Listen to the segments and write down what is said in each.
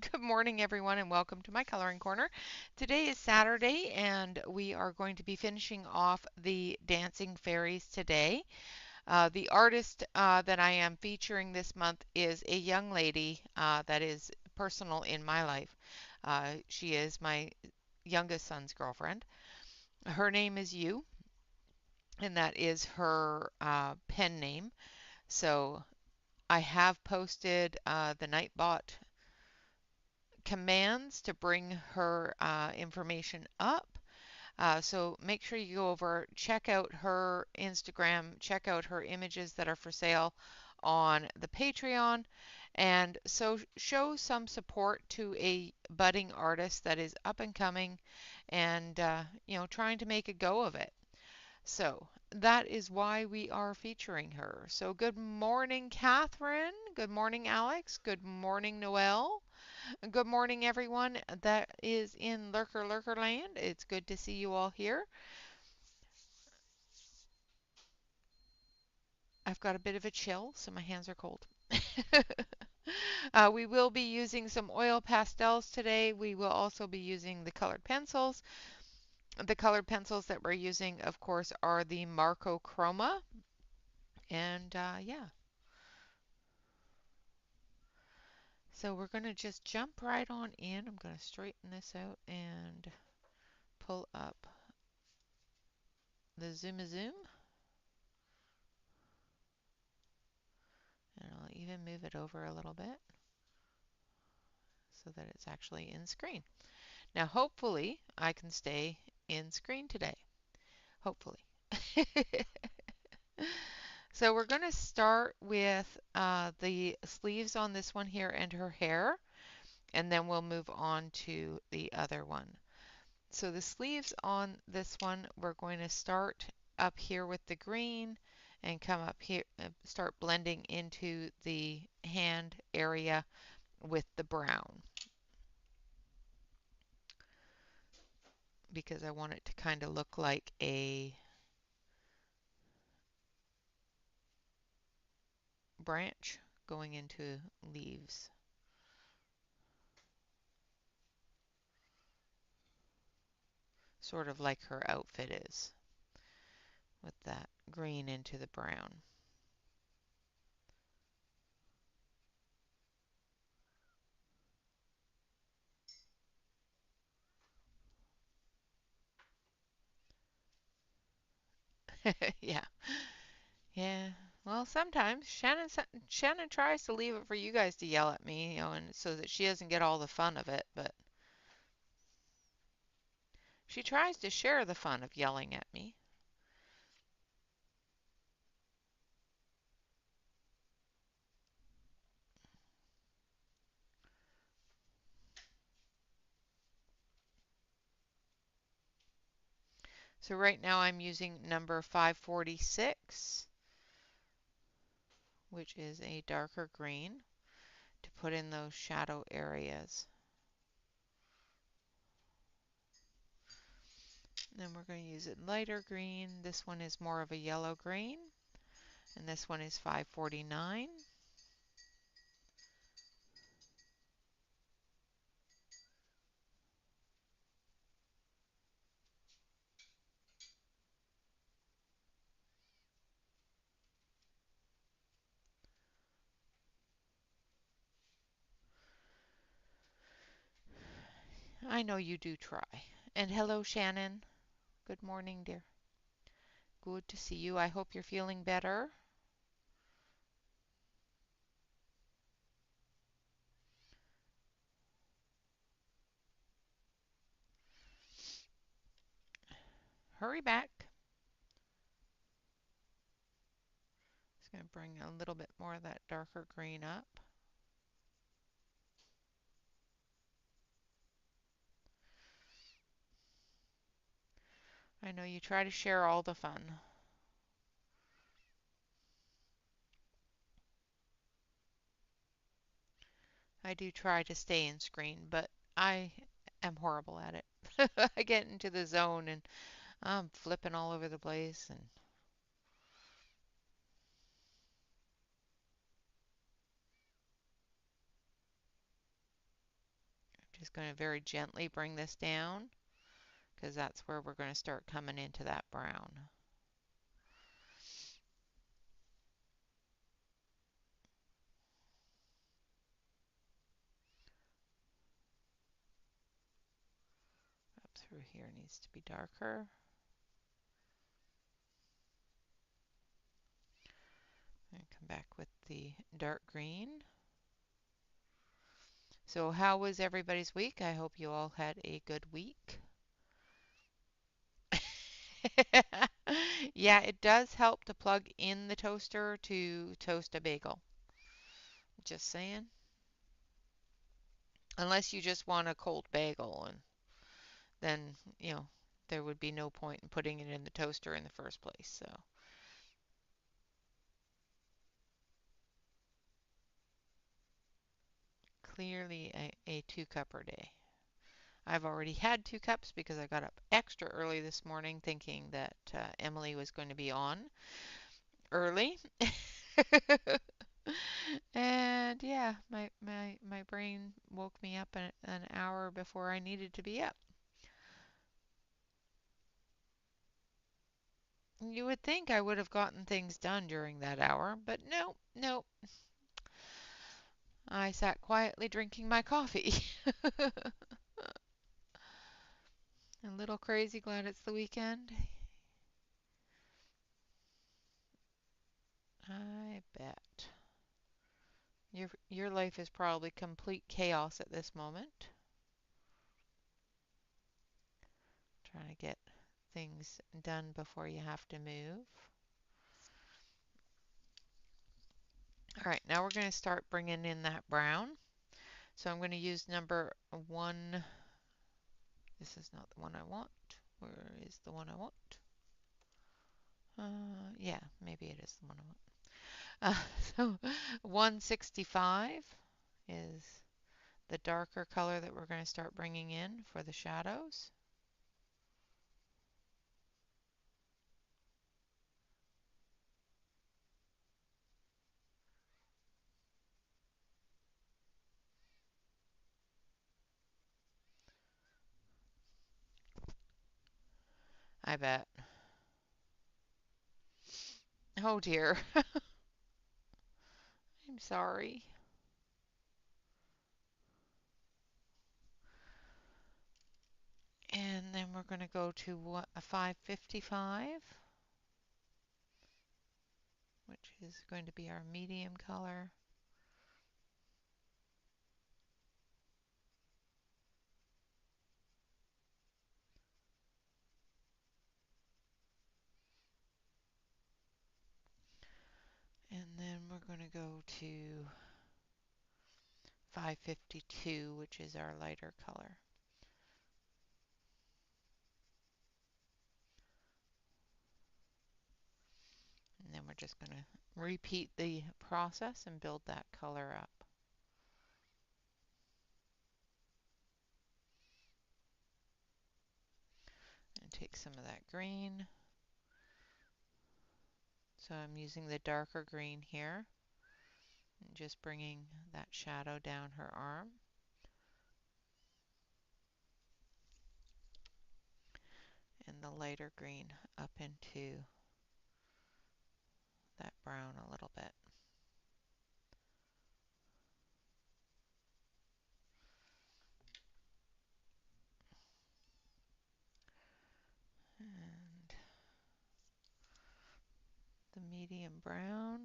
Good morning, everyone, and welcome to my coloring corner. Today is Saturday, and we are going to be finishing off the Dancing Fairies today. The artist that I am featuring this month is a young lady that is personal in my life. She is my youngest son's girlfriend. Her name is You, and that is her pen name. So I have posted the Nightbot commands to bring her information up. So make sure you go over, check out her Instagram, check out her images that are for sale on the Patreon, and so show some support to a budding artist that is up and coming and trying to make a go of it. So that is why we are featuring her. So good morning, Catherine. Good morning, Alex. Good morning, Noelle. Good morning, everyone that is in Lurker Land. It's good to see you all here. I've got a bit of a chill, so my hands are cold. We will be using some oil pastels today. We will also be using the colored pencils. The colored pencils that we're using, of course, are the Marco Chroma. And yeah, so we're going to just jump right on in. I'm going to straighten this out and pull up the zoom. And I'll even move it over a little bit so that it's actually in screen. Now, hopefully, I can stay in screen today. Hopefully. So we're going to start with the sleeves on this one here and her hair, and then we'll move on to the other one. So the sleeves on this one, we're going to start up here with the green and come up here and start blending into the hand area with the brown, because I want it to kind of look like a branch going into leaves, sort of like her outfit is, with that green into the brown. Yeah. Yeah. Well, sometimes Shannon tries to leave it for you guys to yell at me, and so that she doesn't get all the fun of it, but she tries to share the fun of yelling at me. So right now I'm using number 546, which is a darker green, to put in those shadow areas. Then we're going to use it lighter green. This one is more of a yellow green, and this one is 549. I know you do try. And hello, Shannon. Good morning, dear. Good to see you. I hope you're feeling better. Hurry back. Just going to bring a little bit more of that darker green up. I know you try to share all the fun. I do try to stay in screen, but I am horrible at it. I get into the zone and I'm flipping all over the place, and just going to very gently bring this down because that's where we're going to start coming into that brown. Up through here needs to be darker. And come back with the dark green. So how was everybody's week? I hope you all had a good week. Yeah, it does help to plug in the toaster to toast a bagel. Just saying. Unless you just want a cold bagel, and then, there would be no point in putting it in the toaster in the first place. So, clearly a 2-cupper day. I've already had 2 cups because I got up extra early this morning thinking that Emily was going to be on early. And yeah, my brain woke me up an hour before I needed to be up. You would think I would have gotten things done during that hour, but no, no. I sat quietly drinking my coffee. A little crazy, glad it's the weekend. I bet. Your life is probably complete chaos at this moment. Trying to get things done before you have to move. All right, now we're going to start bringing in that brown. So I'm going to use number 1. This is not the one I want. Where is the one I want? Yeah, maybe it is the one I want. So 165 is the darker color that we're going to start bringing in for the shadows. I bet. Oh dear. I'm sorry. And then we're going to go to what, a 555, which is going to be our medium color. And then we're going to go to 552, which is our lighter color. And then we're just going to repeat the process and build that color up. And take some of that green. So I'm using the darker green here. And just bringing that shadow down her arm. And the lighter green up into that brown a little bit. And the medium brown.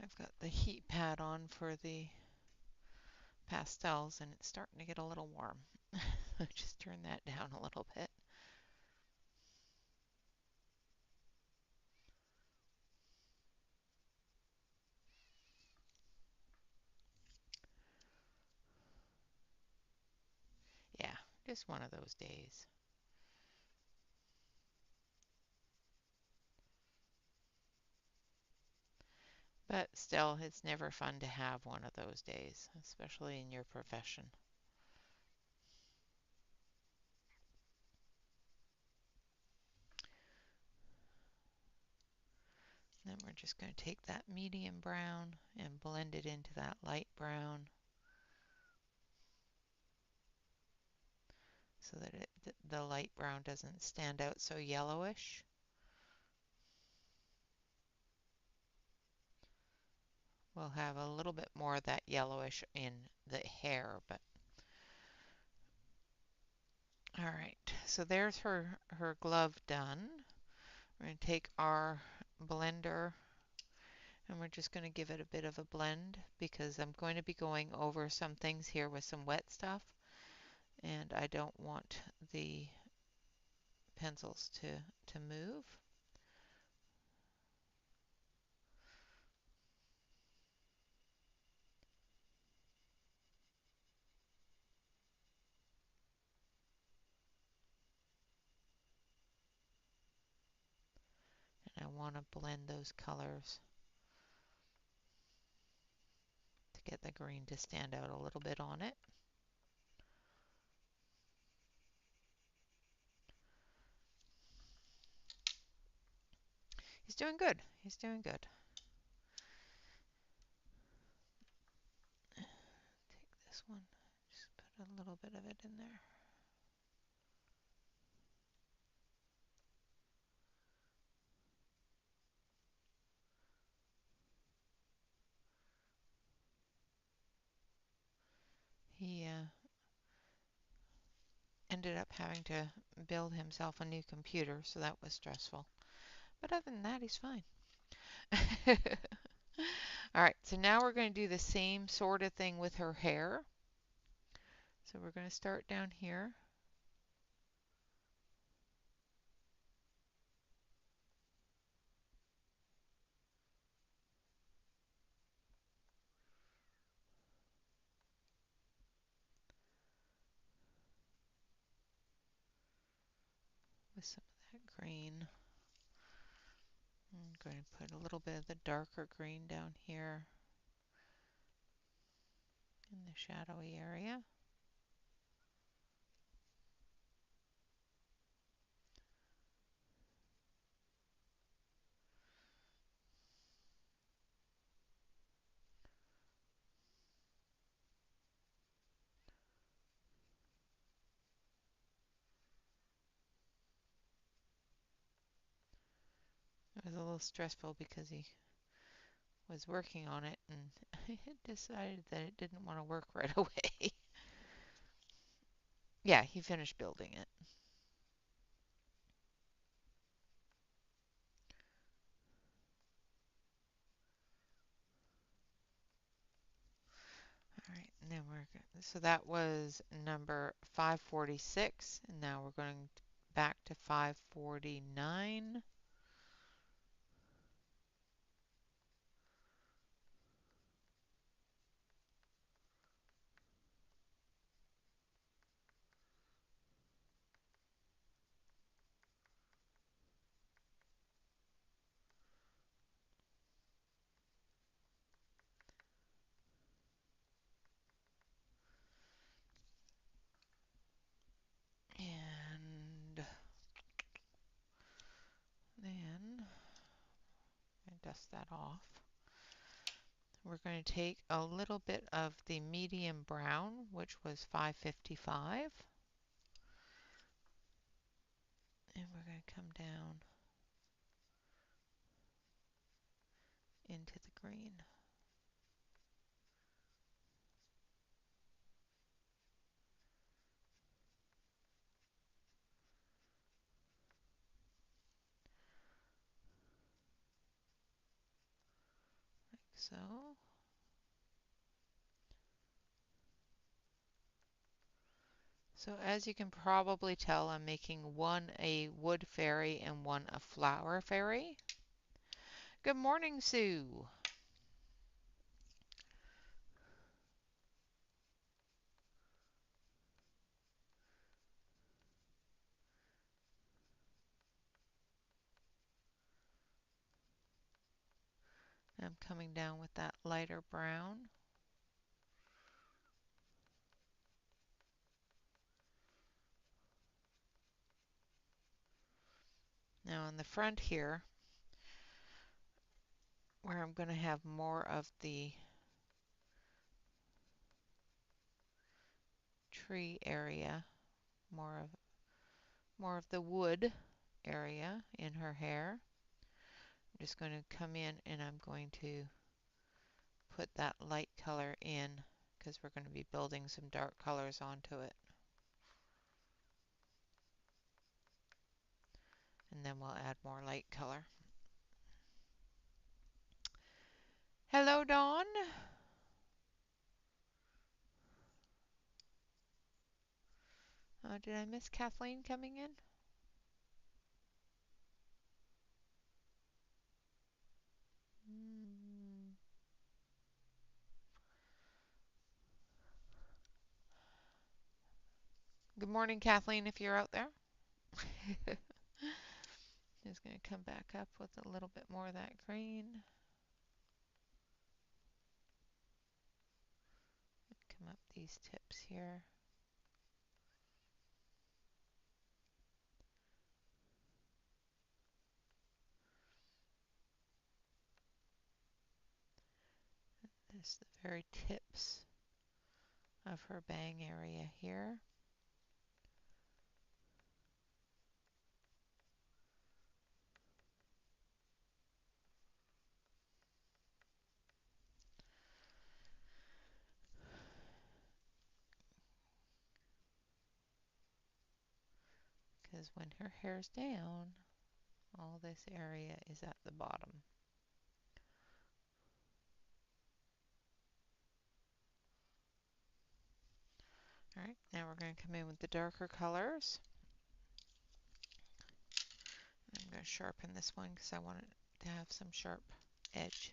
I've got the heat pad on for the pastels and it's starting to get a little warm. Just turn that down a little bit. Yeah, just one of those days. But still, it's never fun to have one of those days, especially in your profession. Then we're just going to take that medium brown and blend it into that light brown so that the light brown doesn't stand out so yellowish. We'll have a little bit more of that yellowish in the hair, but all right. So there's her glove done. We're going to take our blender and we're just going to give it a bit of a blend because I'm going to be going over some things here with some wet stuff and I don't want the pencils to move. And I want to blend those colors to get the green to stand out a little bit on it. He's doing good. He's doing good. Take this one, just put a little bit of it in there. He ended up having to build himself a new computer, so that was stressful. But other than that, he's fine. All right, so now we're going to do the same sort of thing with her hair. So we're going to start down here. With some of that green. I'm going to put a little bit of the darker green down here in the shadowy area. It was a little stressful because he was working on it and I had decided that it didn't want to work right away. Yeah, he finished building it. All right, and then so that was number 546, and now we're going back to 549. And then dust that off. We're going to take a little bit of the medium brown, which was 555, and we're going to come down into the green. Like so. So as you can probably tell, I'm making one a wood fairy and one a flower fairy. Good morning, Sue. I'm coming down with that lighter brown. Now in the front here, where I'm going to have more of the tree area, more of the wood area in her hair, I'm just going to come in and I'm going to put that light color in because we're going to be building some dark colors onto it. And then we'll add more light color. Hello, Dawn. Did I miss Kathleen coming in? Good morning, Kathleen, if you're out there. Just going to come back up with a little bit more of that green. Come up these tips here. This is the very tips of her bang area here. Because when her hair's down, all this area is at the bottom. Alright, now we're going to come in with the darker colors. I'm going to sharpen this one because I want it to have some sharp edge.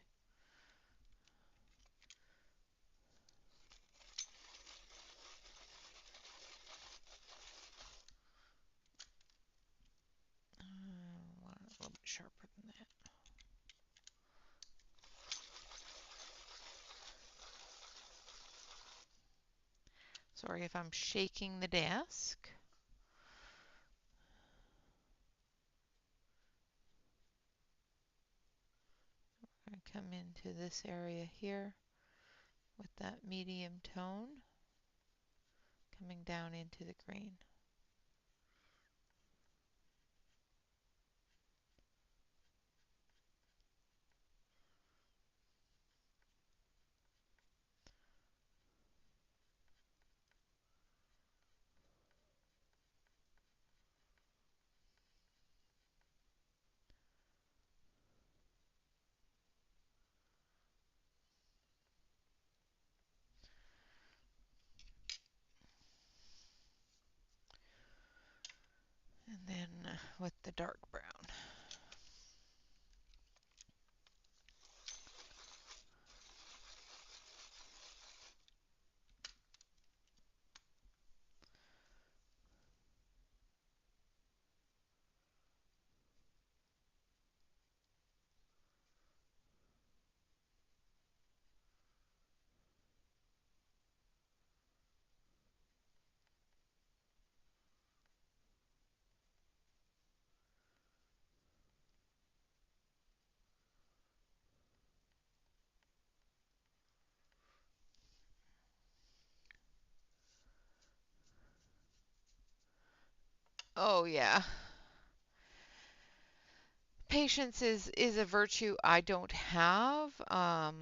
I want it a little bit sharper than that. Sorry if I'm shaking the desk. We're going to come into this area here with that medium tone, coming down into the green. And then with the dark brown. Oh yeah. Patience is a virtue I don't have. I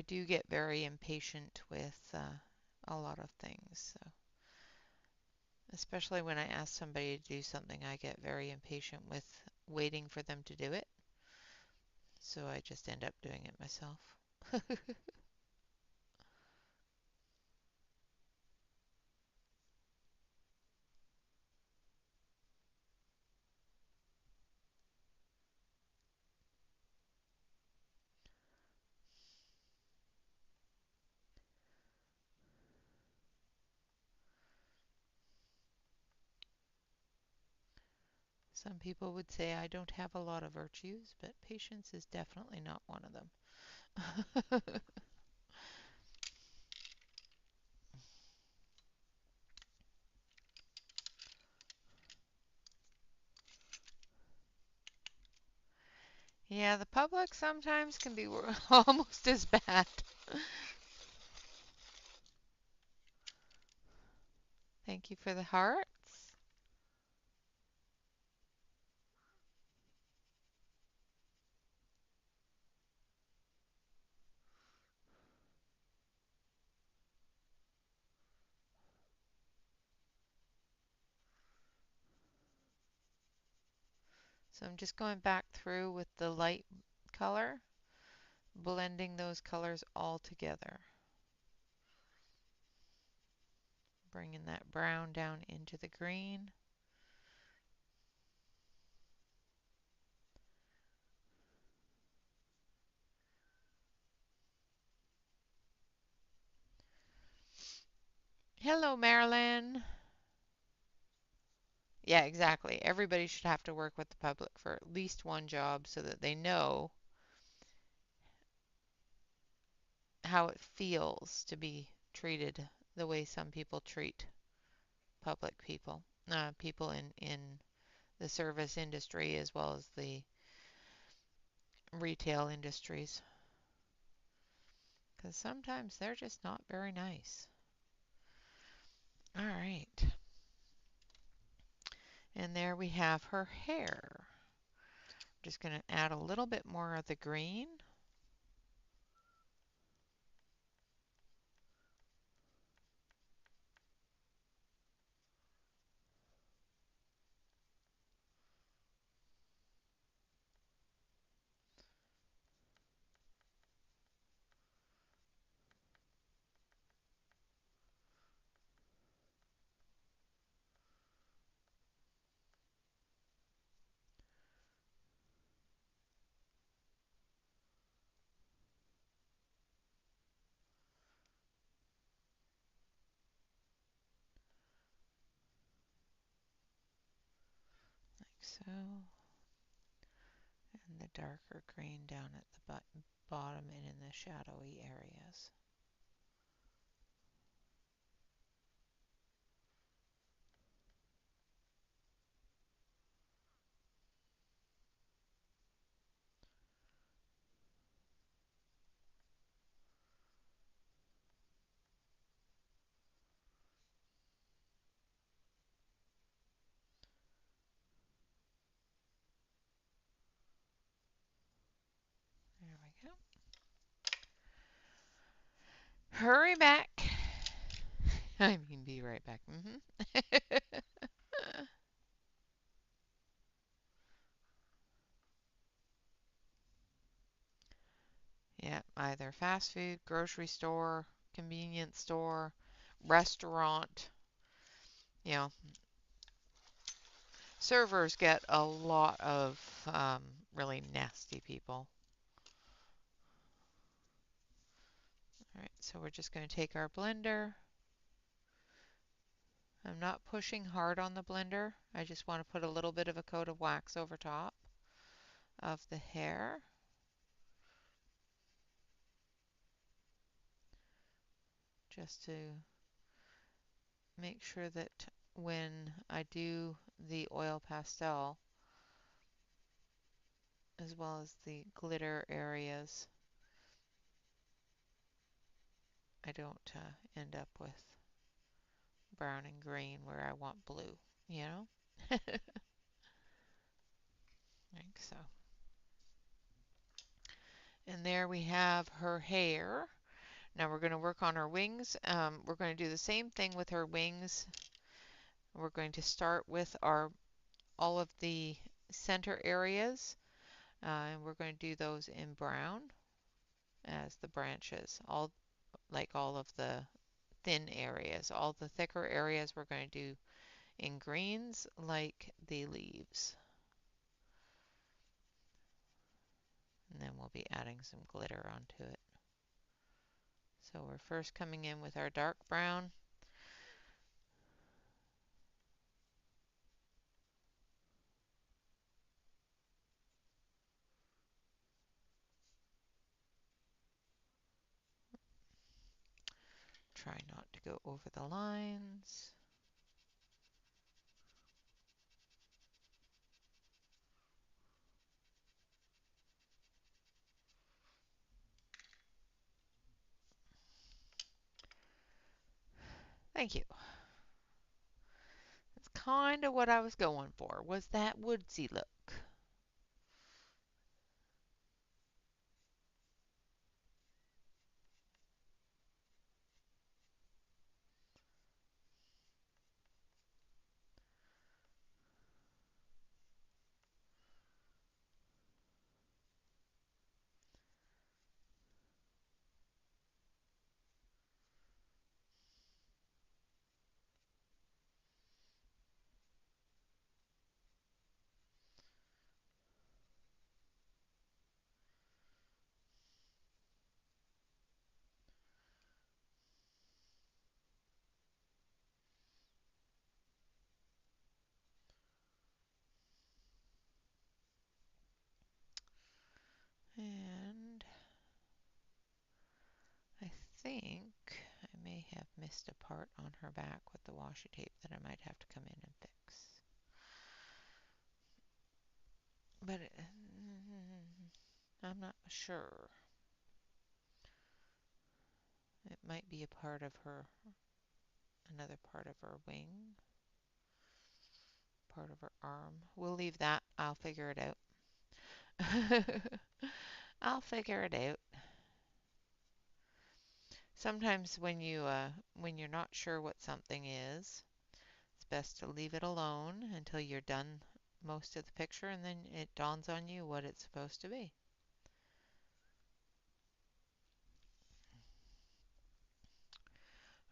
do get very impatient with a lot of things. So especially when I ask somebody to do something, I get very impatient with waiting for them to do it. So I just end up doing it myself. Some people would say I don't have a lot of virtues, but patience is definitely not one of them. Yeah, the public sometimes can be almost as bad. Thank you for the hearts. So I'm just going back through with the light color, blending those colors all together. Bringing that brown down into the green. Hello, Marilyn. Yeah, exactly. Everybody should have to work with the public for at least one job so that they know how it feels to be treated the way some people treat public people, people in the service industry as well as the retail industries, because sometimes they're just not very nice. All right. And there we have her hair. Just going to add a little bit more of the green. Like so. And the darker green down at the bottom and in the shadowy areas. There we go. Hurry back. I mean, be right back. Yeah, either fast food, grocery store, convenience store, restaurant. You know, servers get a lot of really nasty people. All right, so we're just going to take our blender. I'm not pushing hard on the blender. I just want to put a little bit of a coat of wax over top of the hair. Just to make sure that when I do the oil pastel, as well as the glitter areas, I don't end up with brown and green where I want blue, you know? Like so. And there we have her hair. Now we're going to work on her wings. We're going to do the same thing with her wings. We're going to start with all of the center areas, and we're going to do those in brown as the branches, all of the thin areas. All the thicker areas we're going to do in greens like the leaves. And then we'll be adding some glitter onto it. So we're first coming in with our dark brown. Try not to go over the lines. Thank you. That's kind of what I was going for, was that woodsy look. And I think I may have missed a part on her back with the washi tape that I might have to come in and fix. But I'm not sure. It might be a part of her, another part of her wing, part of her arm. We'll leave that. I'll figure it out. I'll figure it out. Sometimes when you're not sure what something is, it's best to leave it alone until you're done most of the picture, and then it dawns on you what it's supposed to be.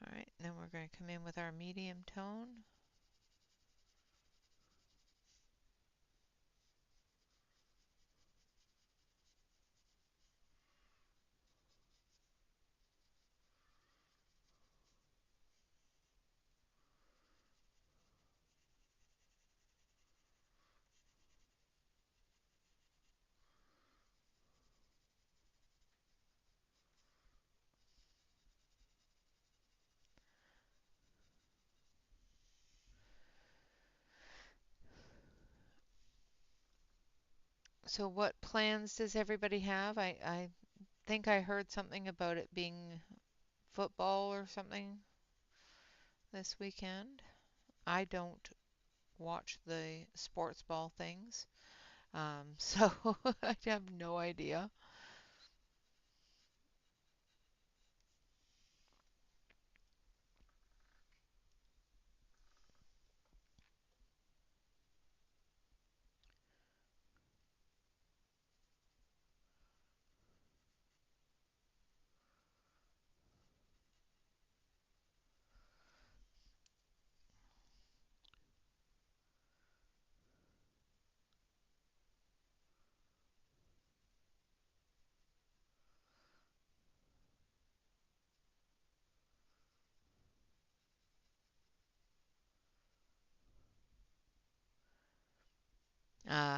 All right, then we're going to come in with our medium tone. So what plans does everybody have? I think I heard something about it being football or something this weekend. I don't watch the sports ball things, so I have no idea.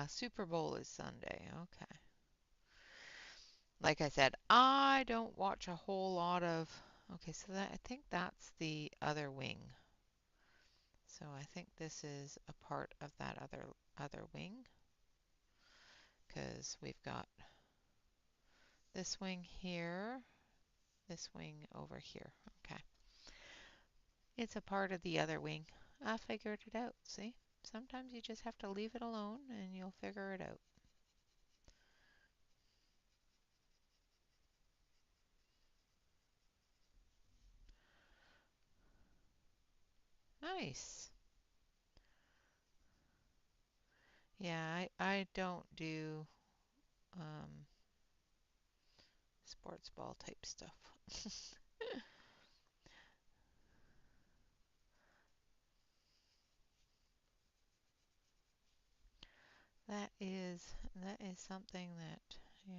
Super Bowl is Sunday. Okay. Like I said, I don't watch a whole lot of. Okay, so that I think that's the other wing. So I think this is a part of that other wing because we've got this wing here, this wing over here. Okay. It's a part of the other wing. I figured it out. See? Sometimes you just have to leave it alone and you'll figure it out. Nice. Yeah, I don't do um, sports ball type stuff. That is something that, yeah,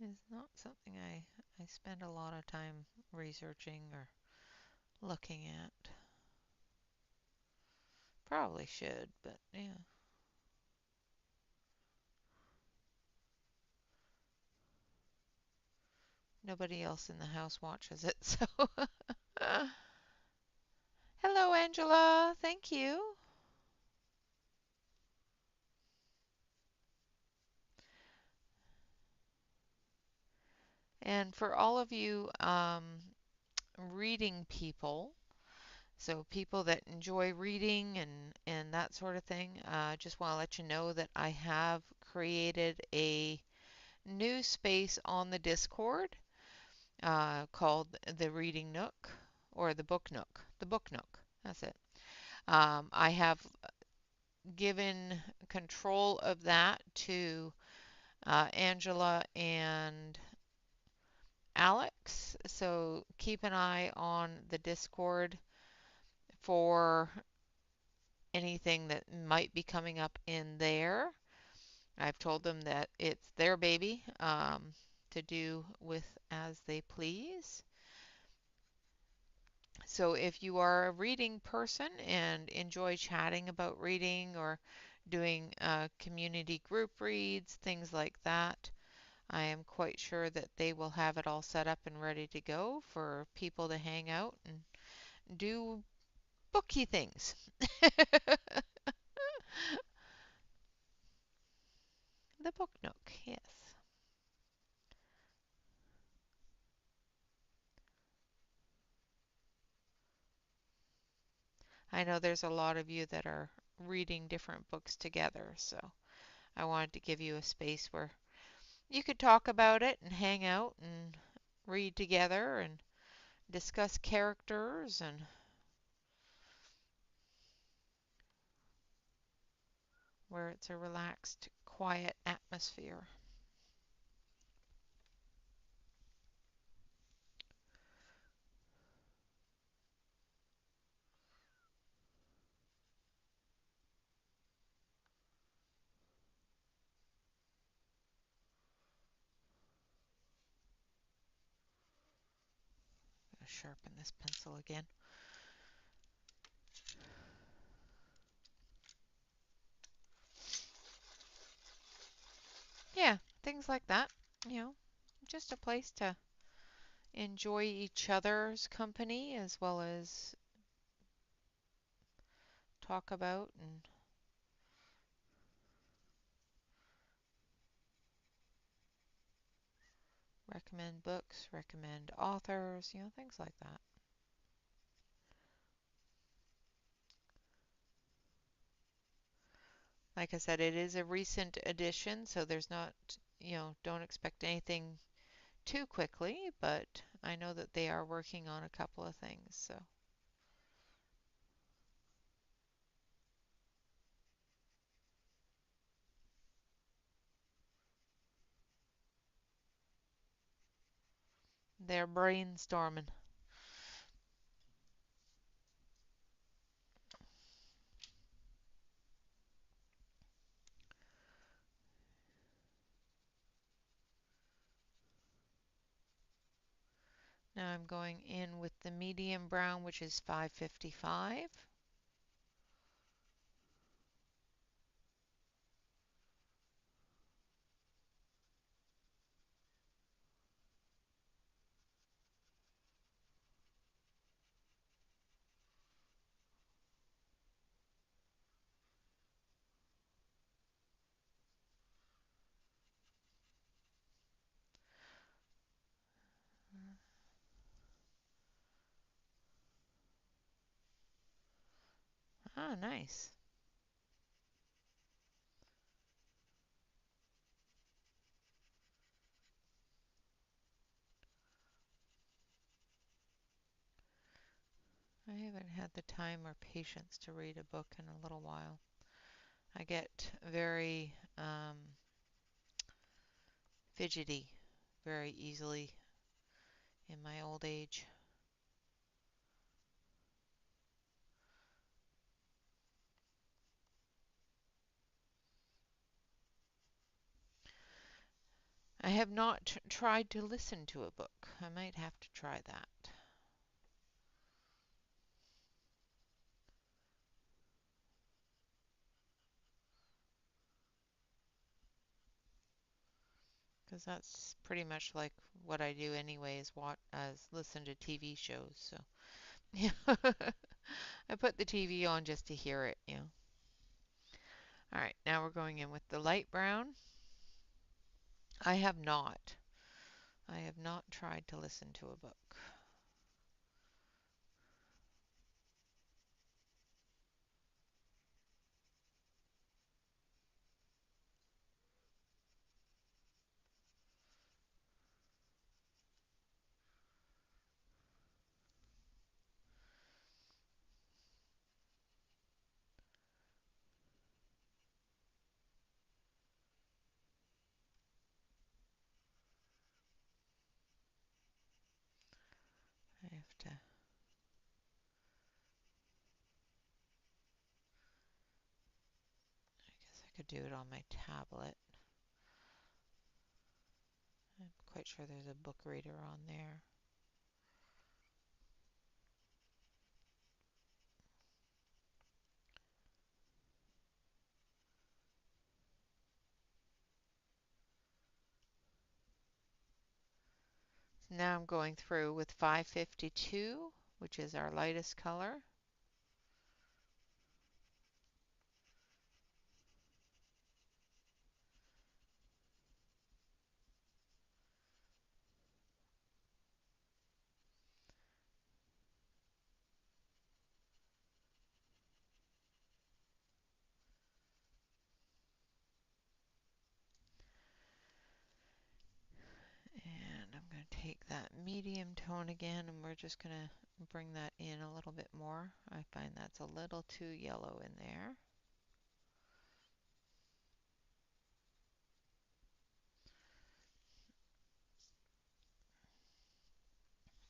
is not something I spend a lot of time researching or looking at. Probably should, but yeah. Nobody else in the house watches it, so. Hello, Angela. Thank you. And for all of you reading people, so people that enjoy reading and that sort of thing, just want to let you know that I have created a new space on the Discord called the Reading Nook or the Book Nook. The Book Nook. That's it. I have given control of that to Angela and Alex. So keep an eye on the Discord for anything that might be coming up in there. I've told them that it's their baby to do with as they please. So if you are a reading person and enjoy chatting about reading or doing community group reads, things like that, I am quite sure that they will have it all set up and ready to go for people to hang out and do booky things. The Book Nook, yes. I know there's a lot of you that are reading different books together, so I wanted to give you a space where you could talk about it and hang out and read together and discuss characters and where it's a relaxed, quiet atmosphere. I'm going to sharpen this pencil again. Yeah, things like that. You know, just a place to enjoy each other's company as well as talk about and recommend books, recommend authors, things like that. Like I said, it is a recent addition, so there's not, don't expect anything too quickly, but I know that they are working on a couple of things, so. They're brainstorming. Now I'm going in with the medium brown, which is 555. Ah, nice. I haven't had the time or patience to read a book in a little while. I get very fidgety very easily in my old age. I have not tried to listen to a book. I might have to try that. because that's pretty much like what I do anyway is listen to TV shows. So yeah, I put the TV on just to hear it. All right, now we're going in with the light brown. I have not. I have not tried to listen to a book. I have to. I guess I could do it on my tablet. I'm quite sure there's a book reader on there. Now I'm going through with 552, which is our lightest color. And I'm going to take that medium tone again, and we're just going to bring that in a little bit more. I find that's a little too yellow in there.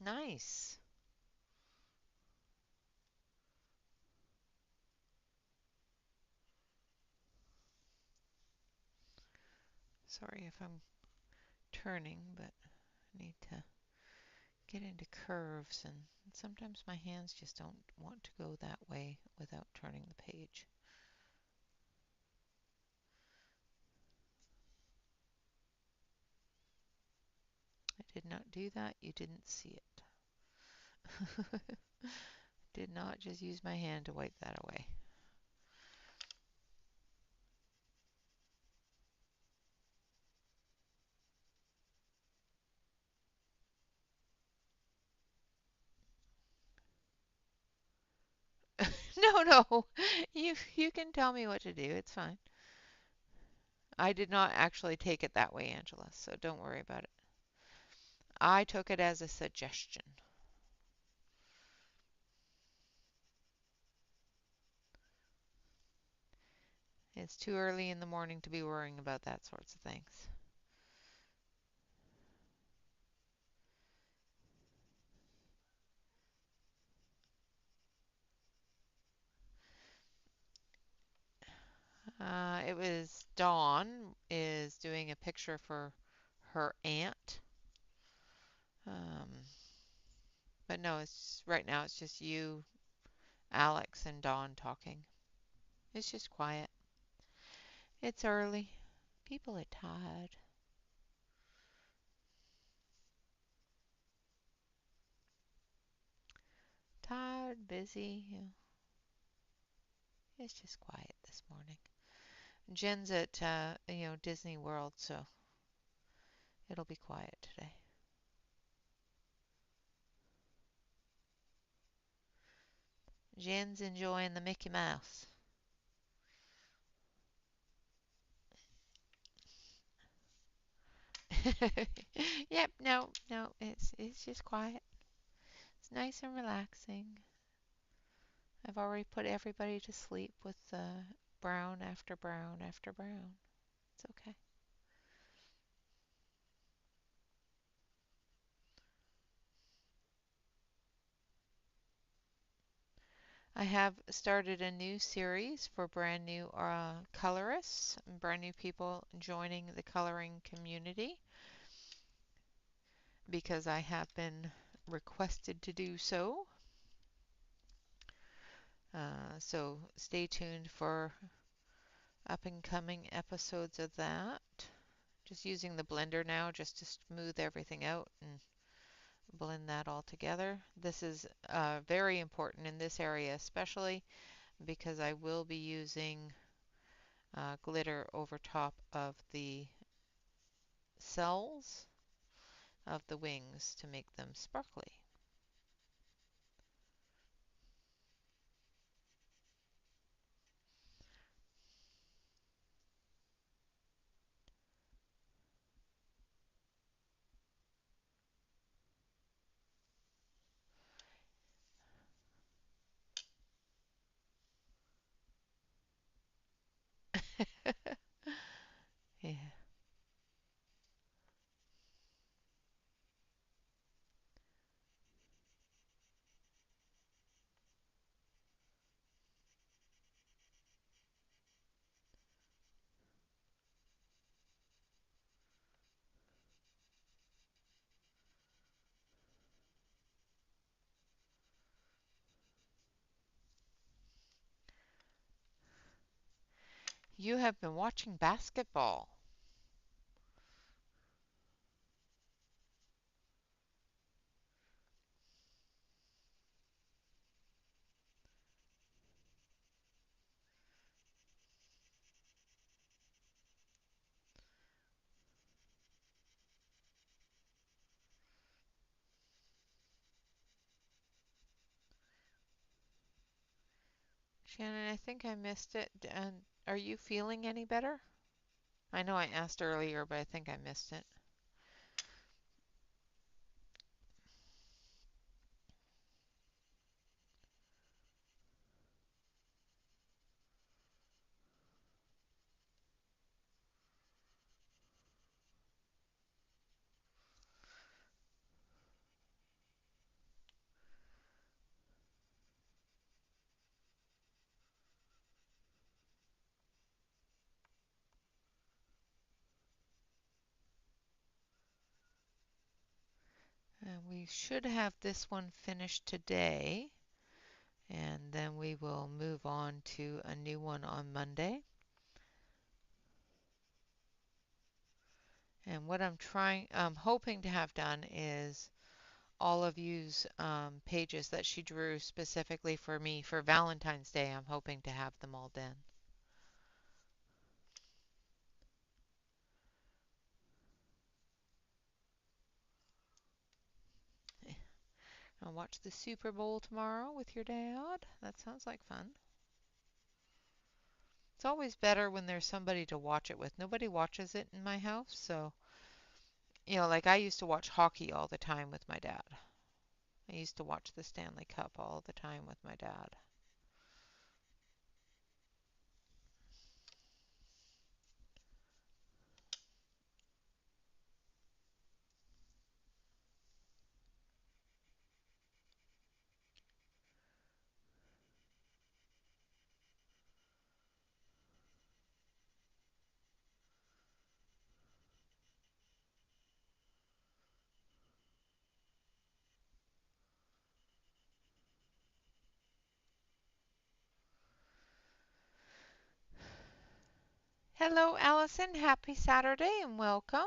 Nice. Sorry if I'm turning, but I need to get into curves, and sometimes my hands just don't want to go that way without turning the page. I did not do that. You didn't see it. Did not just use my hand to wipe that away. No, no. You can tell me what to do. It's fine. I did not actually take it that way, Angela, so don't worry about it. I took it as a suggestion. It's too early in the morning to be worrying about that sorts of things. It was Dawn is doing a picture for her aunt. Um, but no, it's right now it's just you, Alex, and Dawn talking. It's just quiet. It's early. People are tired. Tired, busy. It's just quiet this morning. Jen's at Disney World, so it'll be quiet today. Jen's enjoying the Mickey Mouse. Yep, no, no, it's just quiet. It's nice and relaxing. I've already put everybody to sleep with brown after brown after brown. It's okay. I have started a new series for brand new colorists, brand new people joining the coloring community because I have been requested to do so. So stay tuned for up and coming episodes of that. Just using the blender now just to smooth everything out and blend that all together. This is very important in this area especially because I will be using glitter over top of the cells of the wings to make them sparkly. Yeah. You have been watching basketball. Shannon, I think I missed it. And are you feeling any better? I know I asked earlier, but I think I missed it. We should have this one finished today, and then we will move on to a new one on Monday. And what I'm hoping to have done is all of you's pages that she drew specifically for me for Valentine's Day. I'm hoping to have them all done. I'll watch the Super Bowl tomorrow with your dad. That sounds like fun. It's always better when there's somebody to watch it with. Nobody watches it in my house, so like I used to watch hockey all the time with my dad. I used to watch the Stanley Cup all the time with my dad. Hello, Allison. Happy Saturday and welcome.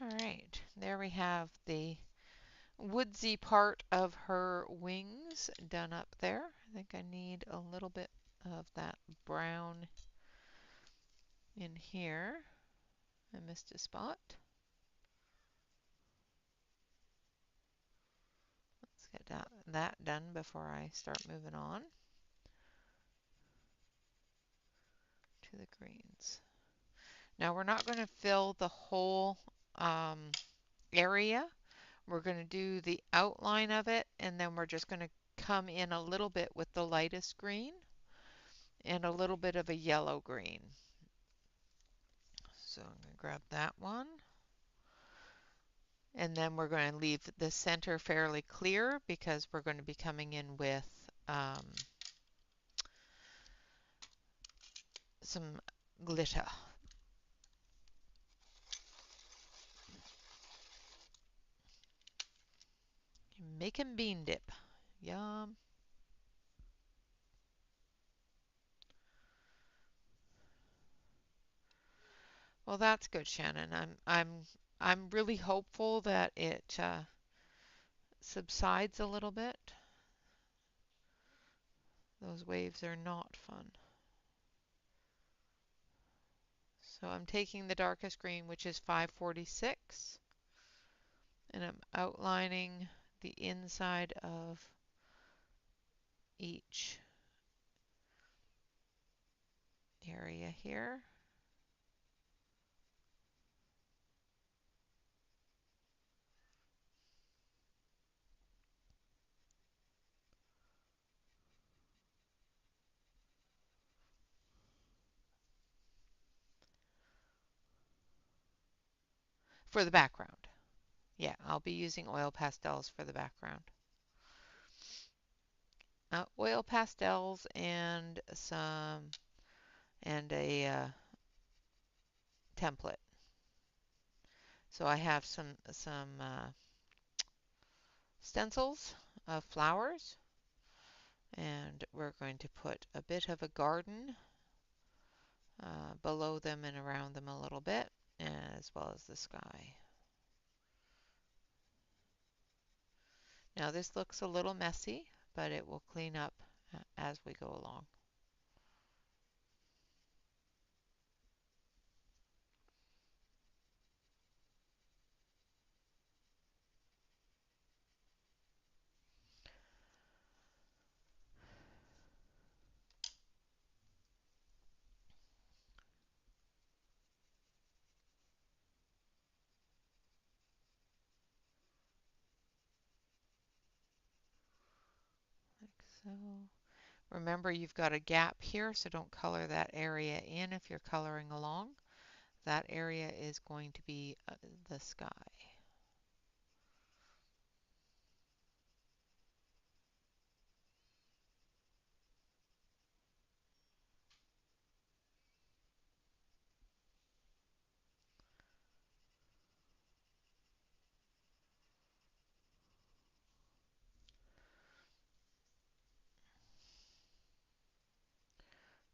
All right, there we have the woodsy part of her wings done up there. I think I need a little bit of that brown in here. I missed a spot. Let's get that done before I start moving on to the greens. Now we're not going to fill the whole um, area. We're going to do the outline of it, and then we're just going to come in a little bit with the lightest green and a little bit of a yellow green. So I'm going to grab that one. And then we're going to leave the center fairly clear because we're going to be coming in with some glitter. Making bean dip. Yum. Well, that's good, Shannon. I'm really hopeful that it subsides a little bit. Those waves are not fun. So I'm taking the darkest green, which is 546, and I'm outlining the inside of each area here. For the background. Yeah, I'll be using oil pastels for the background. Oil pastels and a template. So I have some stencils of flowers, and we're going to put a bit of a garden below them and around them a little bit, as well as the sky. Now this looks a little messy, but it will clean up as we go along. Like so. Remember, you've got a gap here, so don't color that area in if you're coloring along. That area is going to be the sky.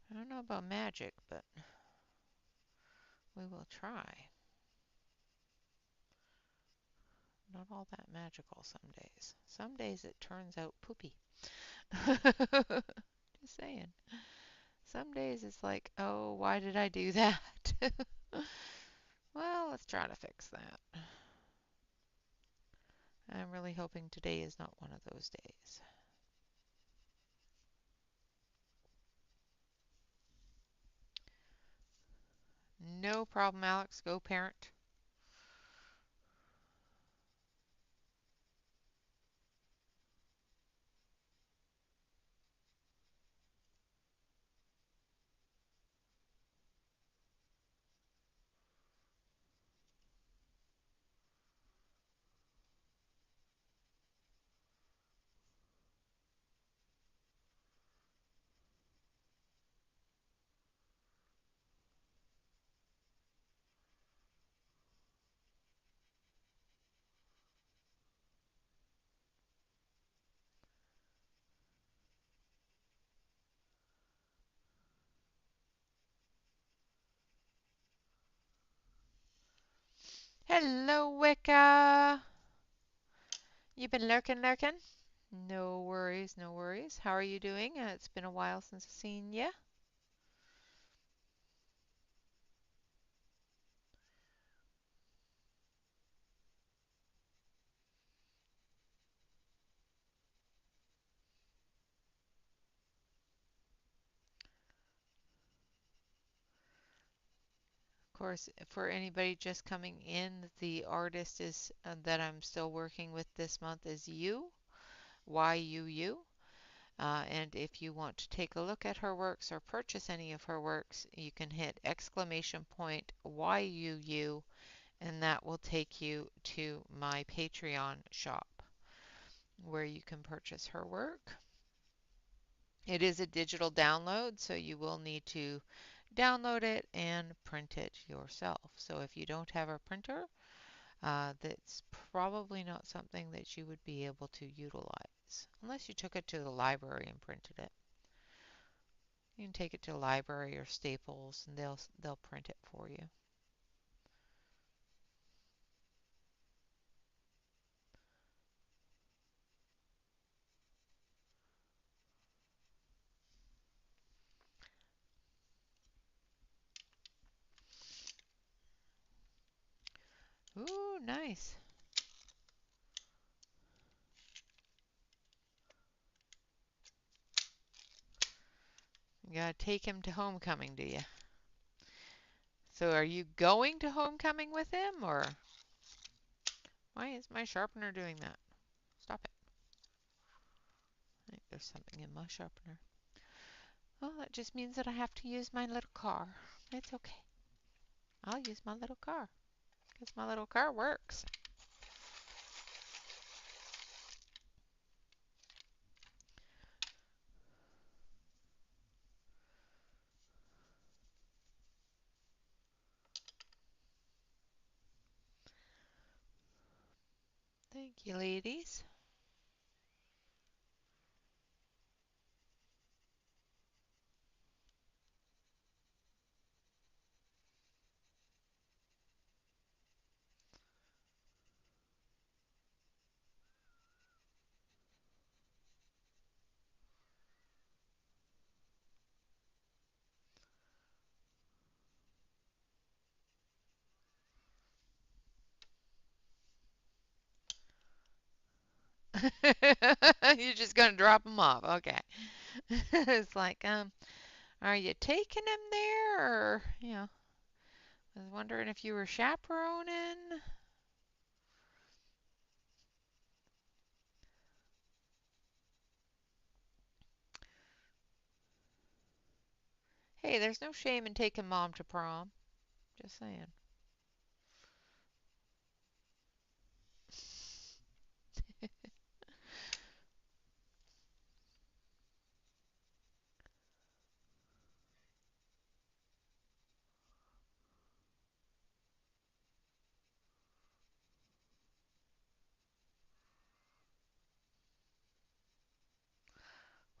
I don't know about magic, but we will try. Not all that magical some days. Some days it turns out poopy. Just saying. Some days it's like, oh, why did I do that? Well, let's try to fix that. I'm really hoping today is not one of those days. No problem, Alex. Go parent. Hello, Wicca. You been lurking? No worries, no worries. How are you doing? It's been a while since I've seen you. Of course, for anybody just coming in, the artist is that I'm still working with this month is You, Y-U-U. And if you want to take a look at her works or purchase any of her works, you can hit exclamation point YUU, and that will take you to my Patreon shop where you can purchase her work. It is a digital download, so you will need to download it and print it yourself. So if you don't have a printer, that's probably not something that you would be able to utilize unless you took it to the library and printed it. You can take it to the library or Staples and they'll print it for you. Ooh, nice. You gotta take him to homecoming, do you? So are you going to homecoming with him, or why is my sharpener doing that? Stop it. I think there's something in my sharpener. Well, that just means that I have to use my little car. It's okay. I'll use my little car because my little car works. Thank you, ladies. You're just gonna drop them off. Okay. It's like, are you taking him there, or, I was wondering if you were chaperoning. Hey, there's no shame in taking mom to prom. Just saying.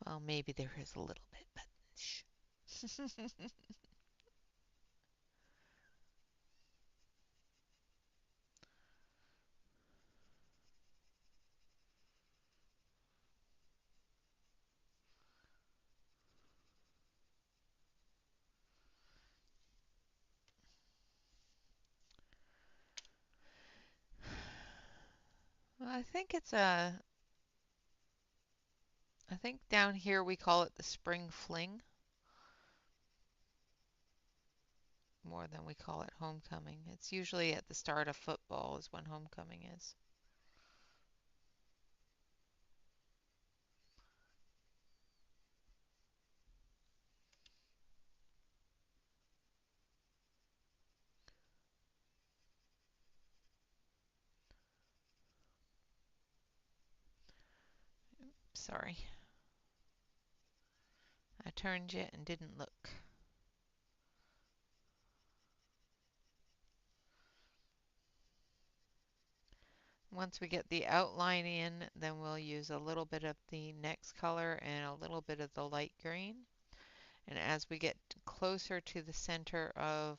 Well, maybe there is a little bit, but shh. Well, I think down here we call it the spring fling more than we call it homecoming. It's usually at the start of football is when homecoming is. Sorry. I turned it and didn't look. Once we get the outline in, then we'll use a little bit of the next color and a little bit of the light green. And as we get closer to the center of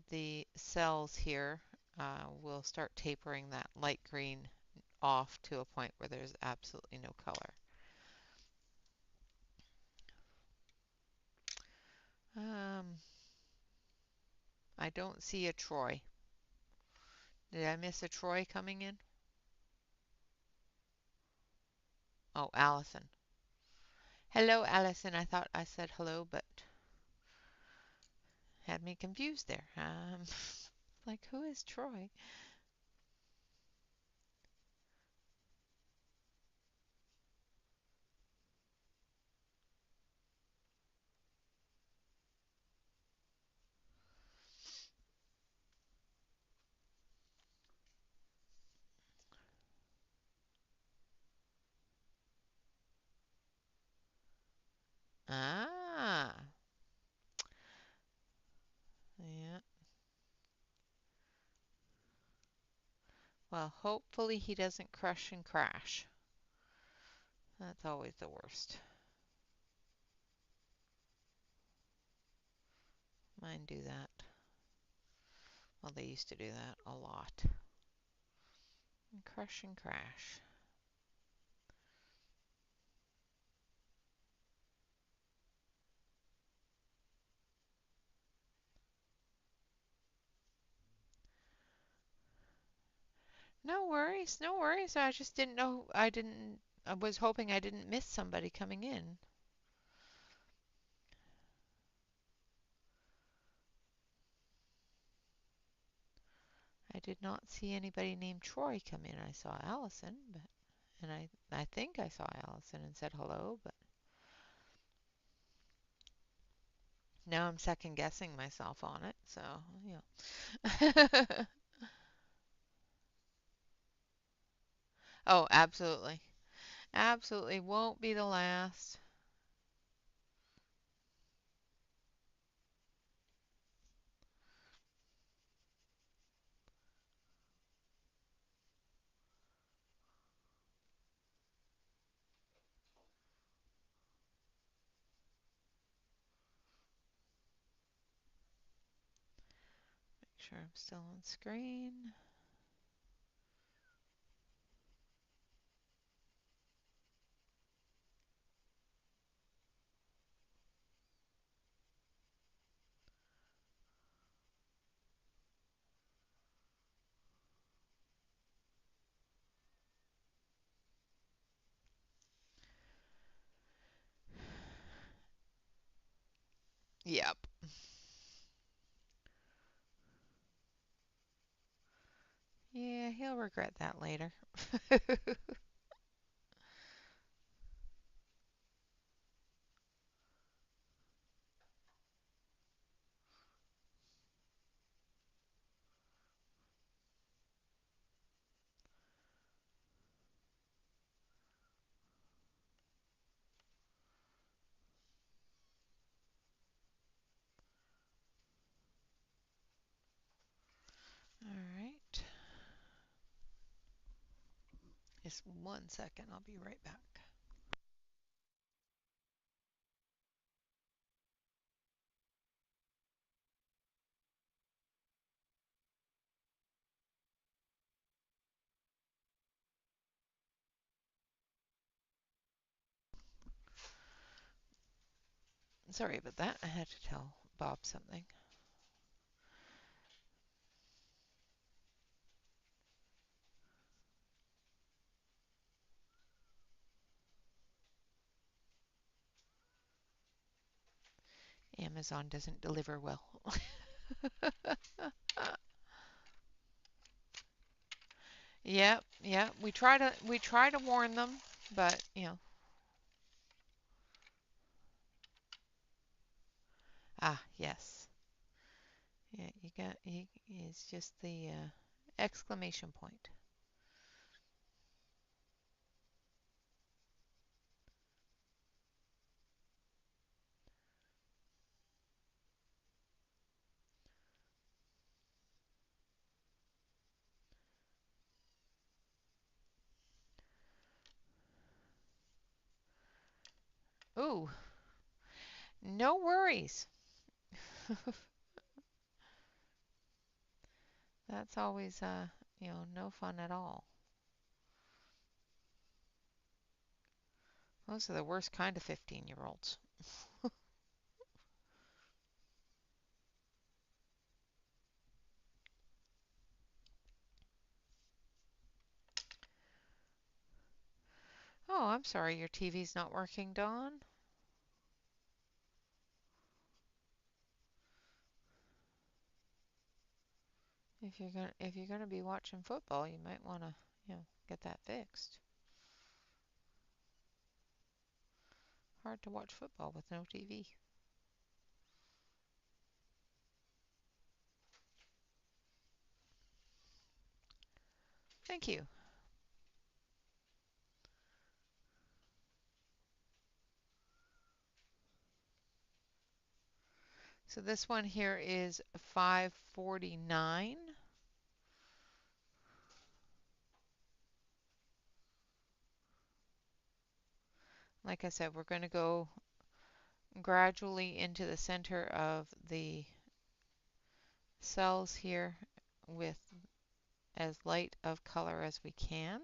the cells here, we'll start tapering that light green off to a point where there's absolutely no color. I don't see a Troy. Did I miss a Troy coming in? Oh, Allison. Hello, Allison. I thought I said hello, but had me confused there. Like, who is Troy? Ah, yeah. Well, hopefully he doesn't crush and crash. That's always the worst. Mine do that. Well, they used to do that a lot. And crush and crash. No worries, no worries. I just didn't know. I was hoping I didn't miss somebody coming in. I did not see anybody named Troy come in. I saw Allison, but and I think I saw Allison and said hello, but now I'm second guessing myself on it. So, yeah. Oh, absolutely. Absolutely won't be the last. Make sure I'm still on screen. Yep. Yeah, he'll regret that later. All right. Just 1 second. I'll be right back. Sorry about that. I had to tell Bob something. Amazon doesn't deliver well. Yep, yep. We try to warn them, but yes. Yeah, it's just the exclamation point. Ooh, no worries. That's always no fun at all. Those are the worst kind of 15-year-olds. Oh, I'm sorry your TV's not working, Dawn. If you're gonna be watching football, you might want to, get that fixed. Hard to watch football with no TV. Thank you. So this one here is 549. Like I said, we're going to go gradually into the center of the cells here with as light of color as we can.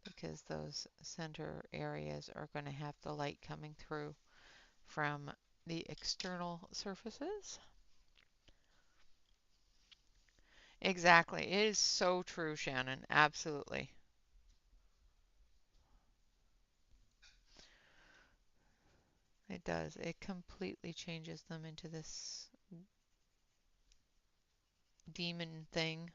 Because those center areas are going to have the light coming through from the external surfaces. Exactly. It is so true, Shannon. Absolutely. It does. It completely changes them into this demon thing.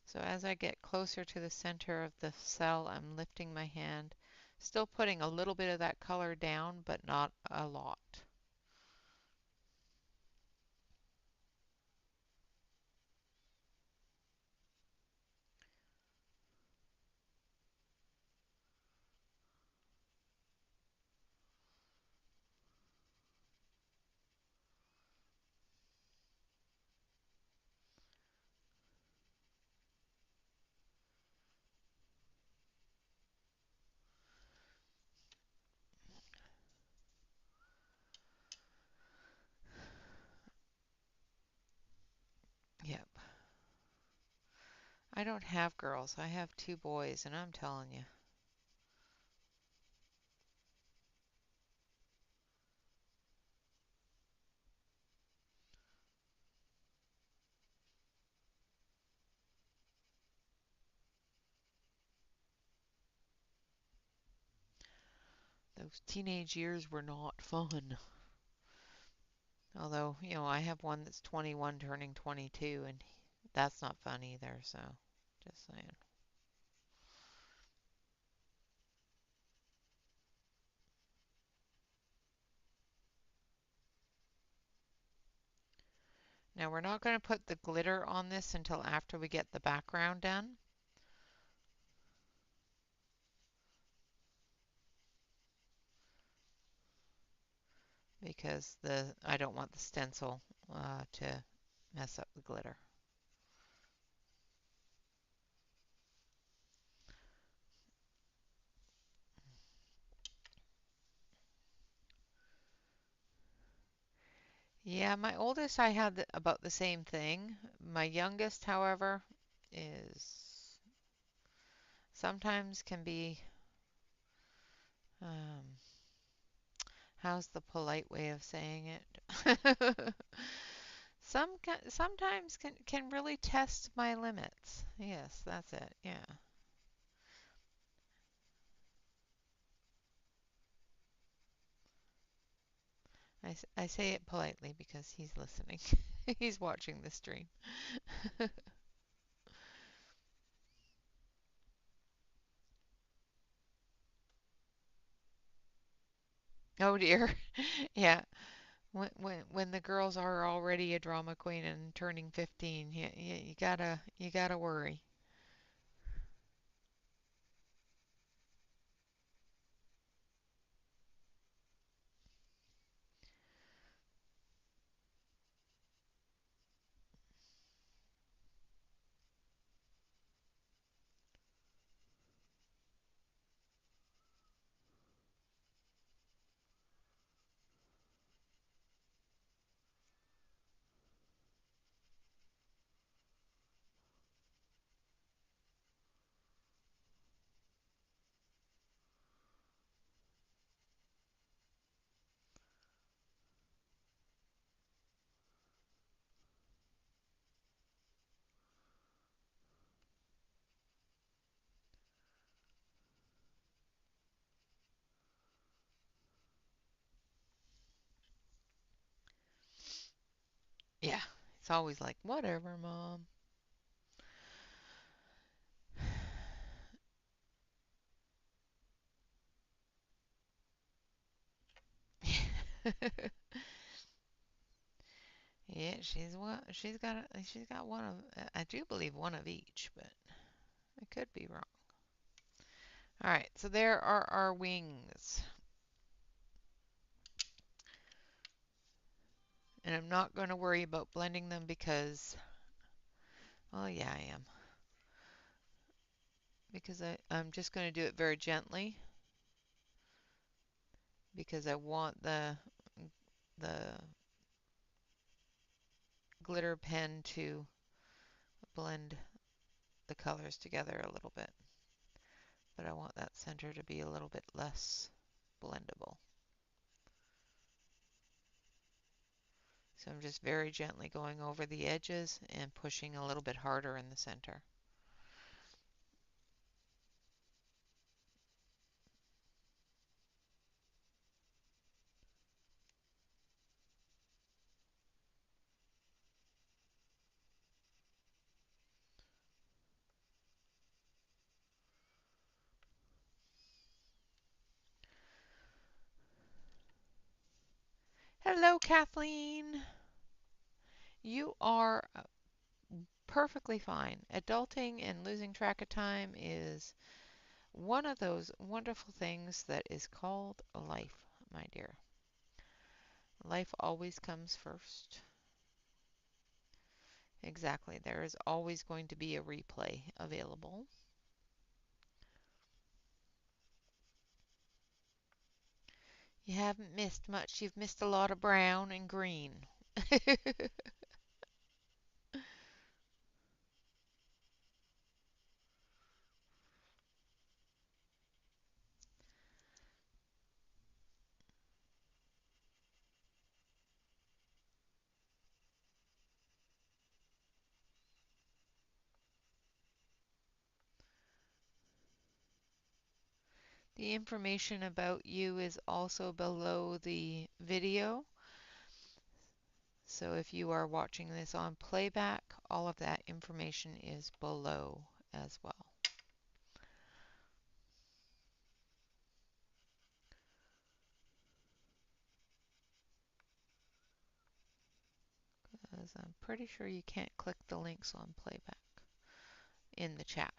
So as I get closer to the center of the cell, I'm lifting my hand, still putting a little bit of that color down, but not a lot. Yep. I don't have girls. I have two boys, and I'm telling you. Those teenage years were not fun. Although, I have one that's 21 turning 22, and that's not fun either, so just saying. Now, we're not going to put the glitter on this until after we get the background done because I don't want the stencil to mess up the glitter. Yeah, my oldest I had about the same thing. My youngest, however, is sometimes can be um, how's the polite way of saying it? Sometimes can really test my limits. Yes, that's it. Yeah. I say it politely because he's listening. He's watching the stream. Oh dear. Yeah. When the girls are already a drama queen and turning 15, you gotta worry. Yeah. It's always like, whatever, Mom. Yeah, she's got one of I do believe one of each, but I could be wrong. All right, so there are our wings. And I'm not going to worry about blending them because, well, yeah, I am. Because I'm just going to do it very gently because I want the glitter pen to blend the colors together a little bit. but I want that center to be a little bit less blendable. So I'm just very gently going over the edges and pushing a little bit harder in the center. Hello, Kathleen. You are perfectly fine. Adulting and losing track of time is one of those wonderful things that is called life, my dear. Life always comes first. Exactly. There is always going to be a replay available. You haven't missed much. You've missed a lot of brown and green. The information about you is also below the video. So if you are watching this on playback, all of that information is below as well. Because I'm pretty sure you can't click the links on playback in the chat.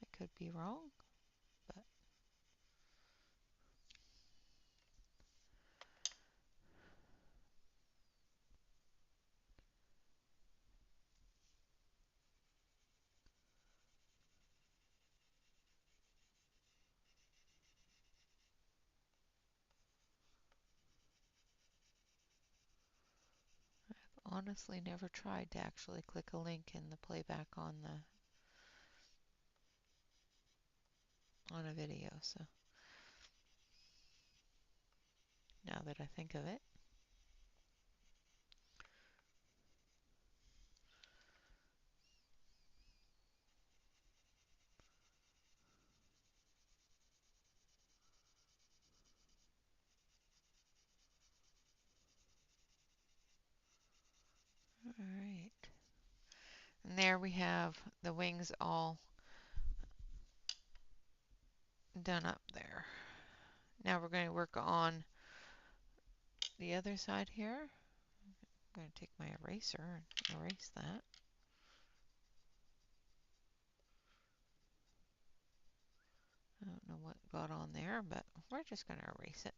I could be wrong, but I've honestly never tried to actually click a link in the playback on a video. So now that I think of it. All right. And there we have the wings all done up there. Now we're going to work on the other side here. I'm going to take my eraser and erase that. I don't know what got on there, but we're just going to erase it.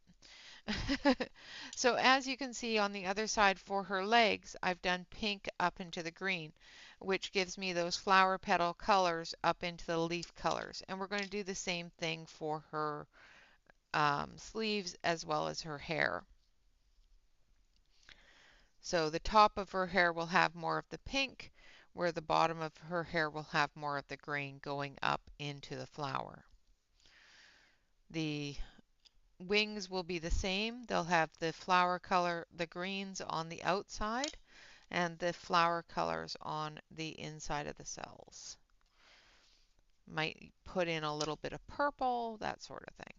So as you can see on the other side for her legs, I've done pink up into the green, which gives me those flower petal colors up into the leaf colors. And we're going to do the same thing for her sleeves as well as her hair. So the top of her hair will have more of the pink, where the bottom of her hair will have more of the green going up into the flower. The wings will be the same. They'll have the flower color, the greens on the outside, and the flower colors on the inside of the cells. Might put in a little bit of purple, that sort of thing.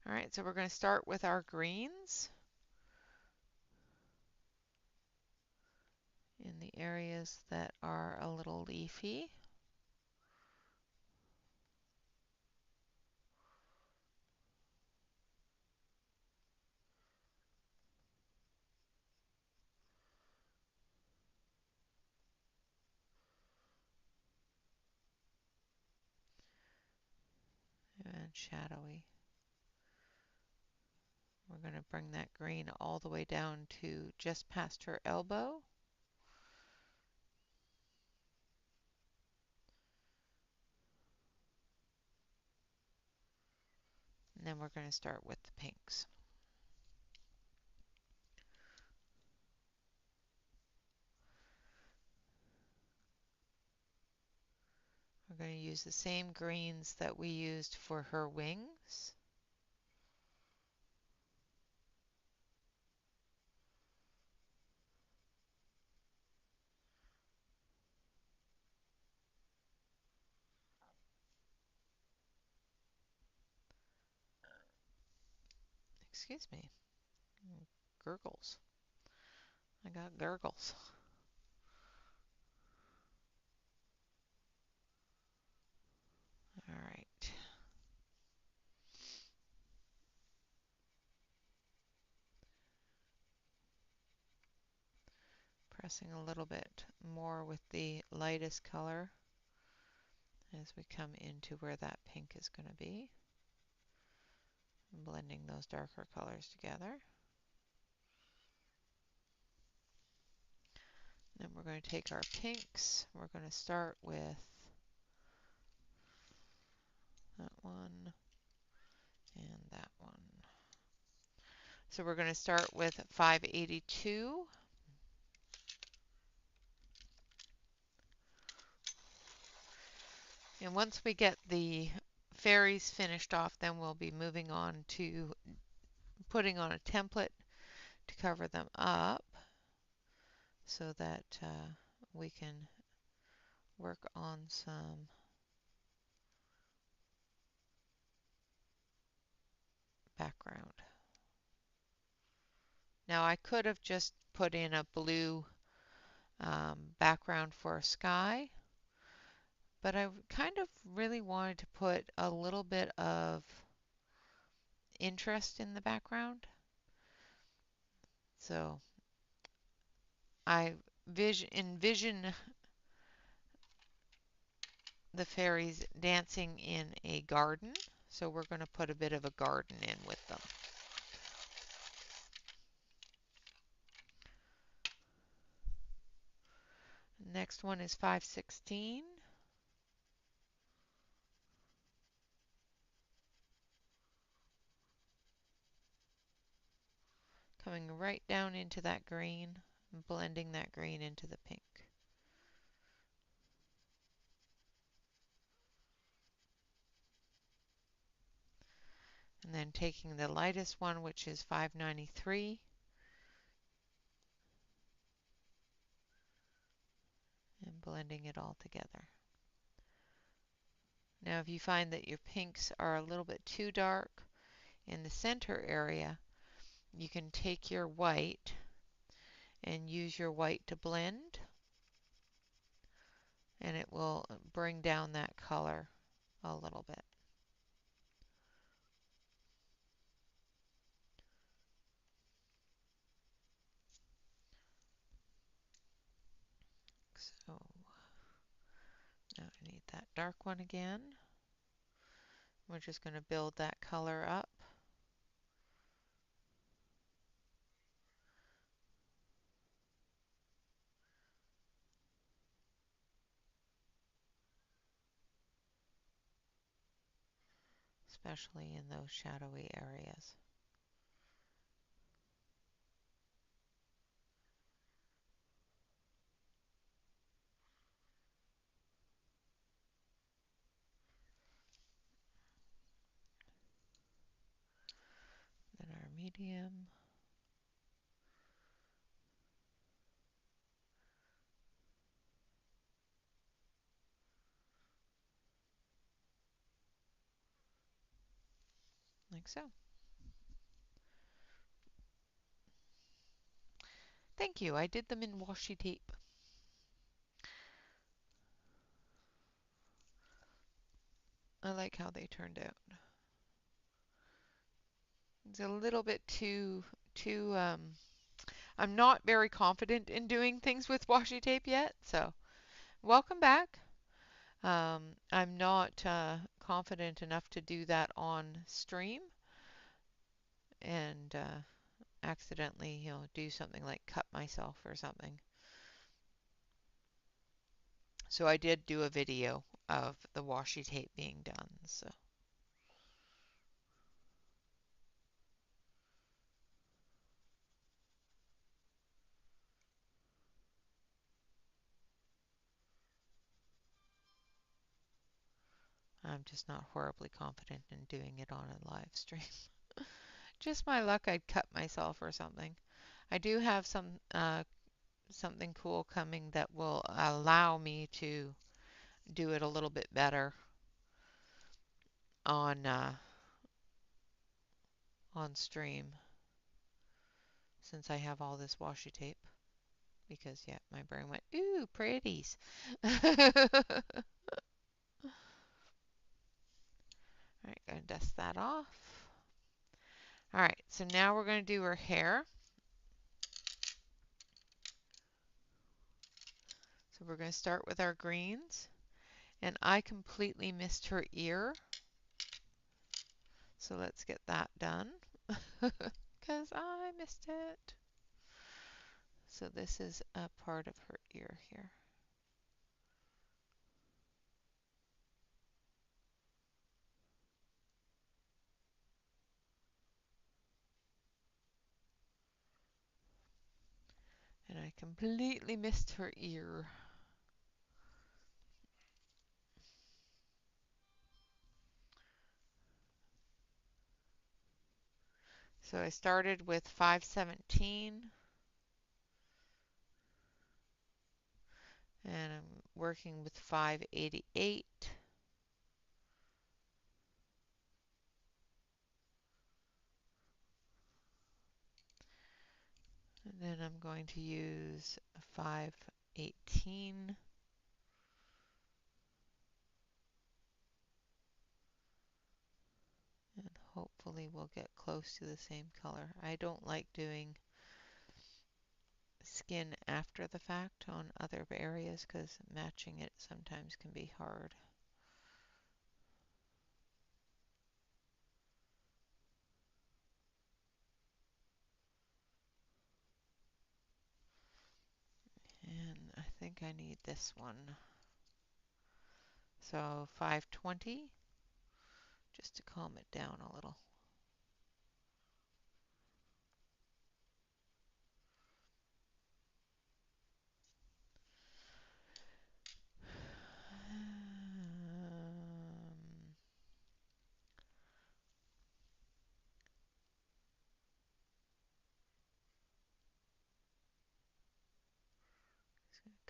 All right, so we're going to start with our greens in the areas that are a little leafy. And shadowy. We're going to bring that green all the way down to just past her elbow. then we're going to start with the pinks. We're going to use the same greens that we used for her wings. Excuse me. Gurgles. I got gurgles. All right. Pressing a little bit more with the lightest color as we come into where that pink is going to be. Blending those darker colors together. Then we're going to take our pinks. We're going to start with that one and that one. So we're going to start with 582. And once we get the fairies finished off, then we'll be moving on to putting on a template to cover them up so that we can work on some background. Now I could have just put in a blue background for a sky, but I kind of really wanted to put a little bit of interest in the background. So I envision the fairies dancing in a garden, so we're going to put a bit of a garden in with them. Next one is 516. Coming right down into that green, and blending that green into the pink. And then taking the lightest one, which is 593, and blending it all together. Now if you find that your pinks are a little bit too dark in the center area, you can take your white and use your white to blend, and it will bring down that color a little bit. So now I need that dark one again. We're just going to build that color up. Especially in those shadowy areas. Then our medium. Like so. Thank you. I did them in washi tape. I like how they turned out. It's a little bit too I'm not very confident in doing things with washi tape yet, so welcome back. I'm not confident enough to do that on stream and accidentally, do something like cut myself or something. So I did do a video of the washi tape being done. So I'm just not horribly confident in doing it on a live stream. Just my luck, I'd cut myself or something. I do have something cool coming that will allow me to do it a little bit better on on stream since I have all this washi tape. Because yeah, my brain went, ooh, pretties. All right, gonna dust that off. All right, so now we're gonna do her hair. So we're gonna start with our greens, and I completely missed her ear. So let's get that done, because I missed it. So this is a part of her ear here. And I completely missed her ear. So I started with 517, and I'm working with 588. And then I'm going to use 518. And hopefully we'll get close to the same color. I don't like doing skin after the fact on other areas because matching it sometimes can be hard. And I think I need this one. So 520, just to calm it down a little.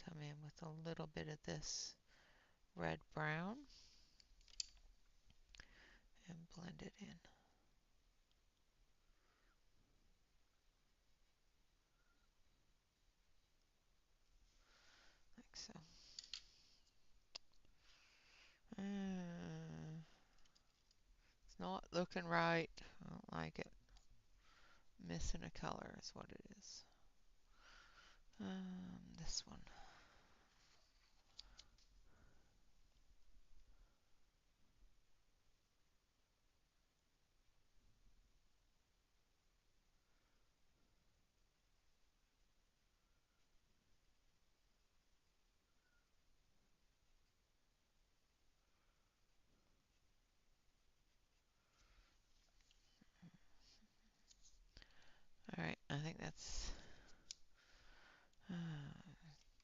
Come in with a little bit of this red brown and blend it in. Like so. It's not looking right. I don't like it. Missing a color is what it is. This one. All right, I think that's.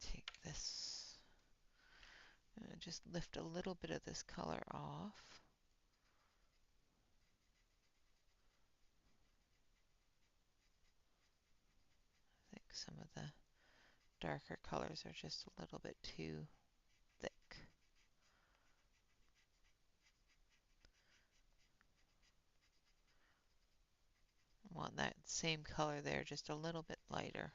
Take this. Just lift a little bit of this color off. I think some of the darker colors are just a little bit too thick. I want that same color there, just a little bit lighter.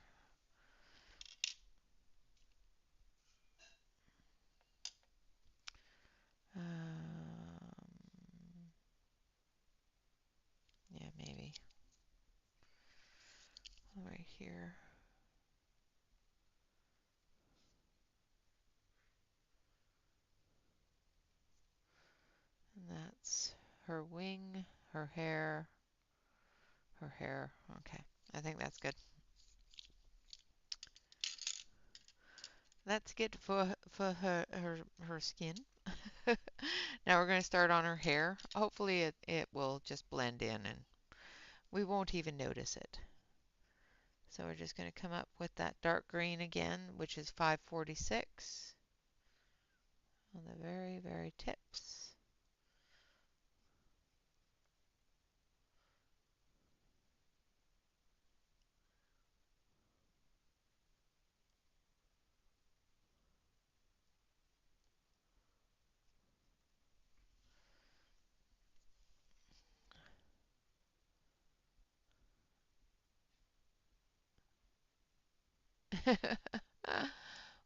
Yeah, maybe. Right here. And that's her wing, her hair, her hair. Okay, I think that's good. That's good for her skin. Now we're going to start on her hair. Hopefully it will just blend in and we won't even notice it. So we're just going to come up with that dark green again, which is 546 on the very, very tips.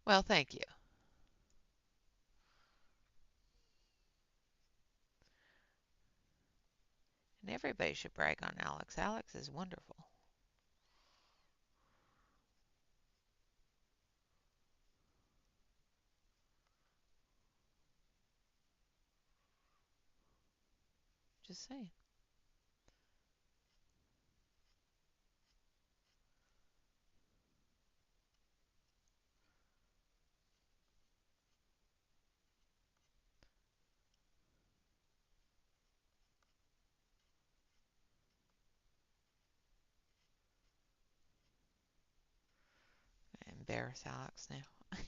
Well, thank you. And everybody should brag on Alex. Alex is wonderful. Just saying. I embarrass Alex now.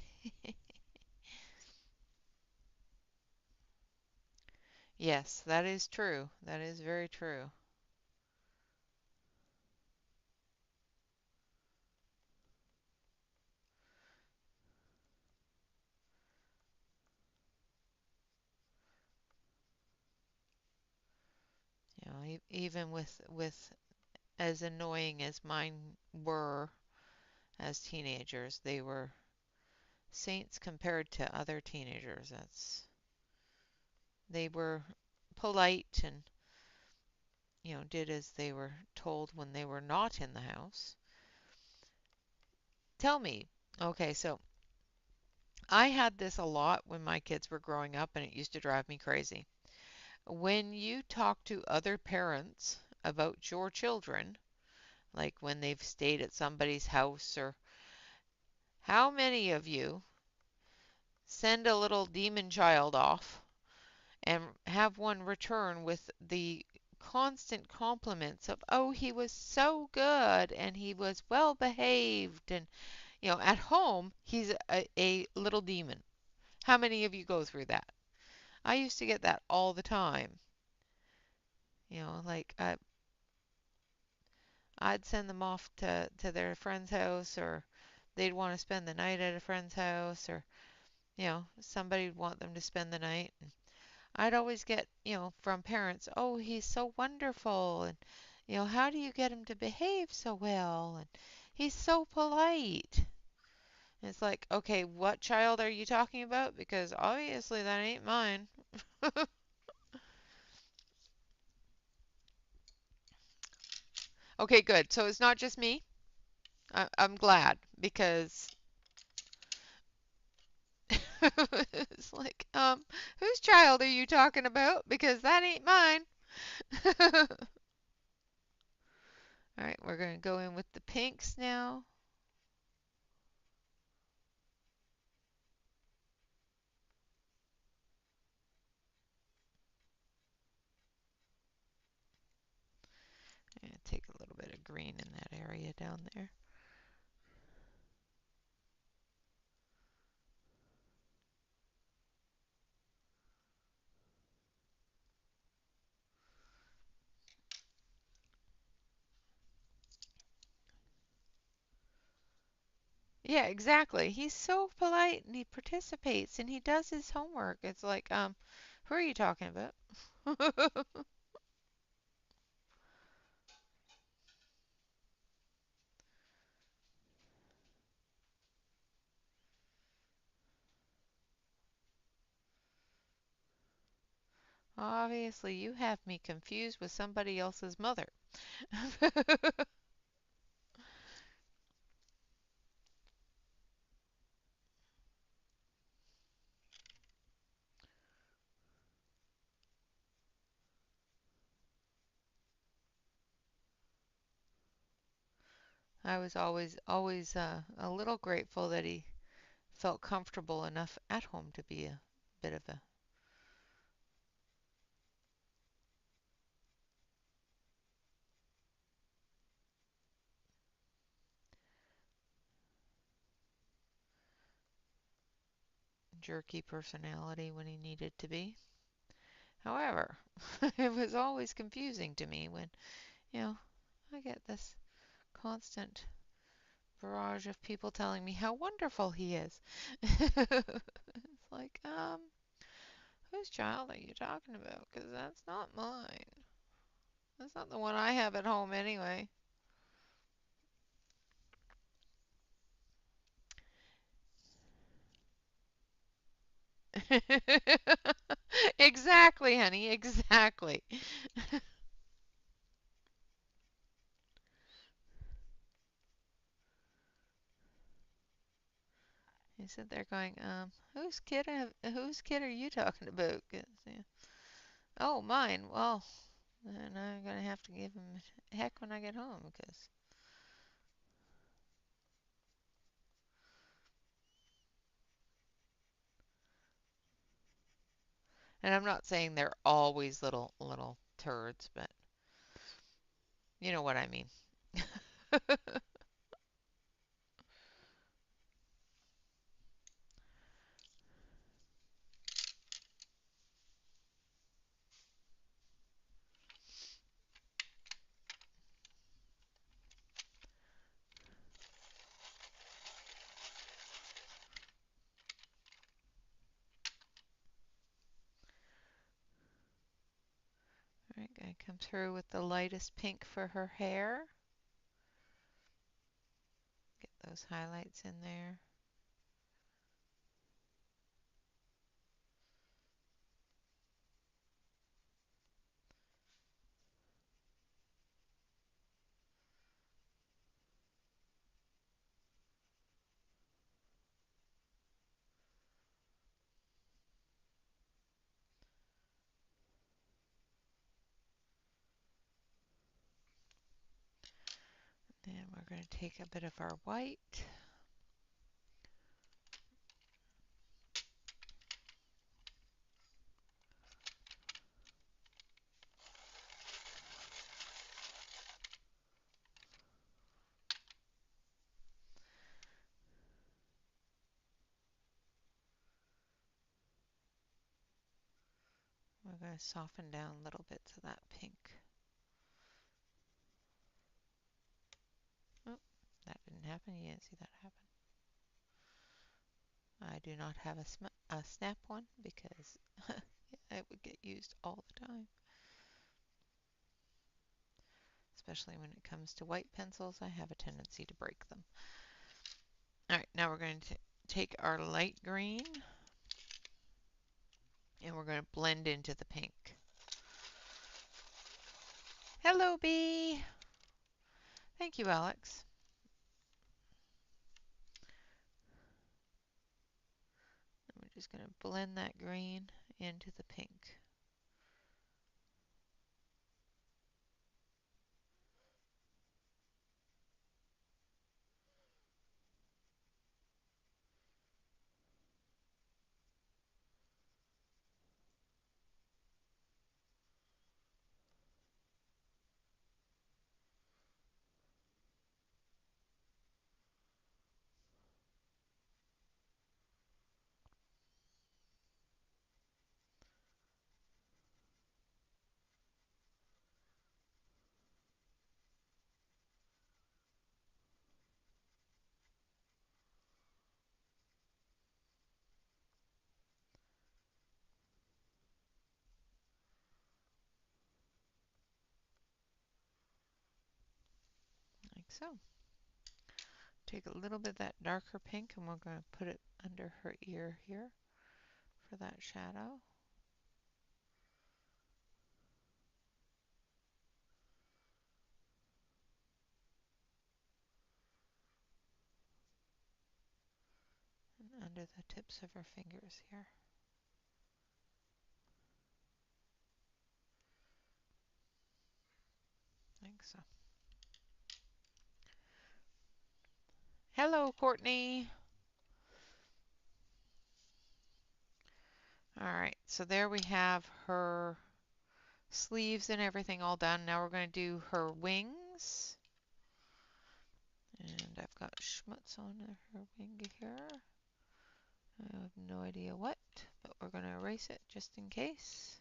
Yes, that is true. That is very true. You know, even with as annoying as mine were as teenagers, they were saints compared to other teenagers. They were polite and did as they were told when they were not in the house. Tell me. Okay, so I had this a lot when my kids were growing up and it used to drive me crazy. When you talk to other parents about your children, like when they've stayed at somebody's house, or how many of you send a little demon child off and have one return with the constant compliments of, oh, he was so good and he was well behaved, and at home he's a little demon. How many of you go through that? I used to get that all the time. Like I'd send them off to their friend's house, or they'd want to spend the night at a friend's house, or somebody would want them to spend the night. And I'd always get, from parents, oh, he's so wonderful, and how do you get him to behave so well? And he's so polite. And it's like, okay, what child are you talking about? Because obviously that ain't mine. Okay, good. So it's not just me. I'm glad because it's like, whose child are you talking about? Because that ain't mine. All right, we're going to go in with the pinks now. And take a little bit of green in that area down there. Yeah, exactly. He's so polite and he participates and he does his homework. It's like, who are you talking about? Obviously, you have me confused with somebody else's mother. I was always a little grateful that he felt comfortable enough at home to be a bit of a jerky personality when he needed to be. However, it was always confusing to me when, you know, I get this constant barrage of people telling me how wonderful he is. It's like, whose child are you talking about? Because that's not mine. That's not the one I have at home anyway. Exactly, honey, exactly. He said they're going, whose kid are you talking about? 'Cause, yeah. Oh, mine. Well, then I'm gonna have to give him heck when I get home, because. And I'm not saying they're always little turds, but you know what I mean. All right, gonna come through with the lightest pink for her hair. Get those highlights in there. Then we're going to take a bit of our white. We're going to soften down little bits of that pink. Oh, that didn't happen. You didn't see that happen. I do not have a snap one because it would get used all the time. Especially when it comes to white pencils, I have a tendency to break them. All right, now we're going to take our light green and we're going to blend into the pink. Hello, bee. Thank you, Alex. And we're just going to blend that green into the pink. Like so. Take a little bit of that darker pink and we're going to put it under her ear here for that shadow. And under the tips of her fingers here. Like so. Hello, Courtney. All right, so there we have her sleeves and everything all done. Now we're going to do her wings. And I've got schmutz on her wing here. I have no idea what, but we're going to erase it just in case.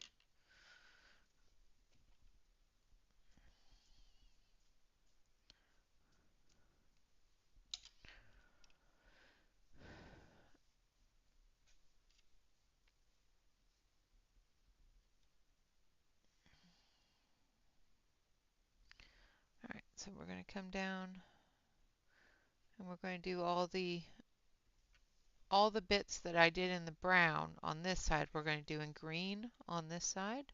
All right, so we're going to come down and we're going to do all all the bits that I did in the brown on this side, we're going to do in green on this side.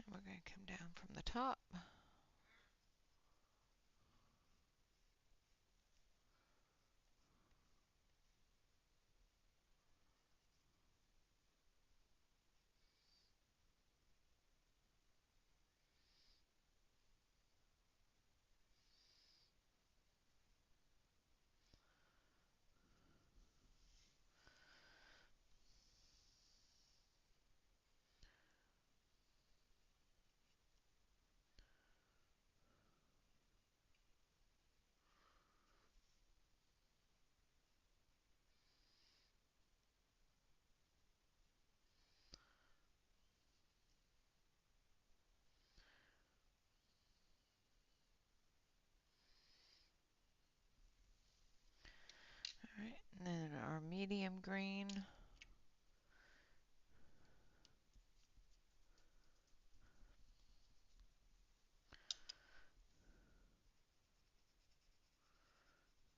And we're going to come down from the top. All right, and then our medium green.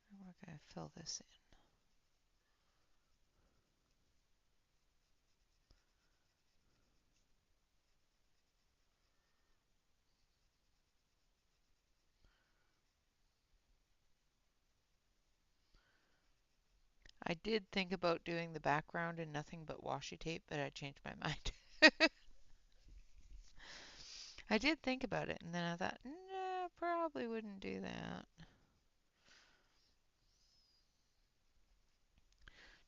And we're going to fill this in. I did think about doing the background in nothing but washi tape, but I changed my mind. I did think about it, and then I thought, no, probably wouldn't do that.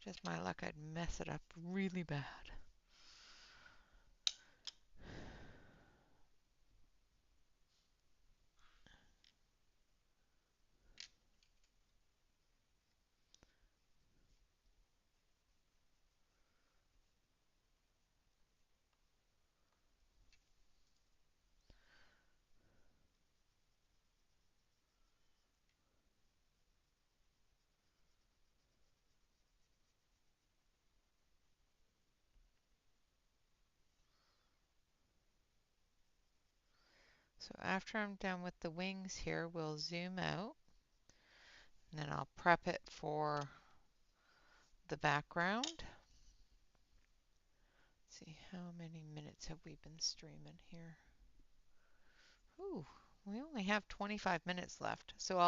Just my luck, I'd mess it up really bad. So after I'm done with the wings here, we'll zoom out, and then I'll prep it for the background. Let's see, how many minutes have we been streaming here? Ooh, we only have 25 minutes left. So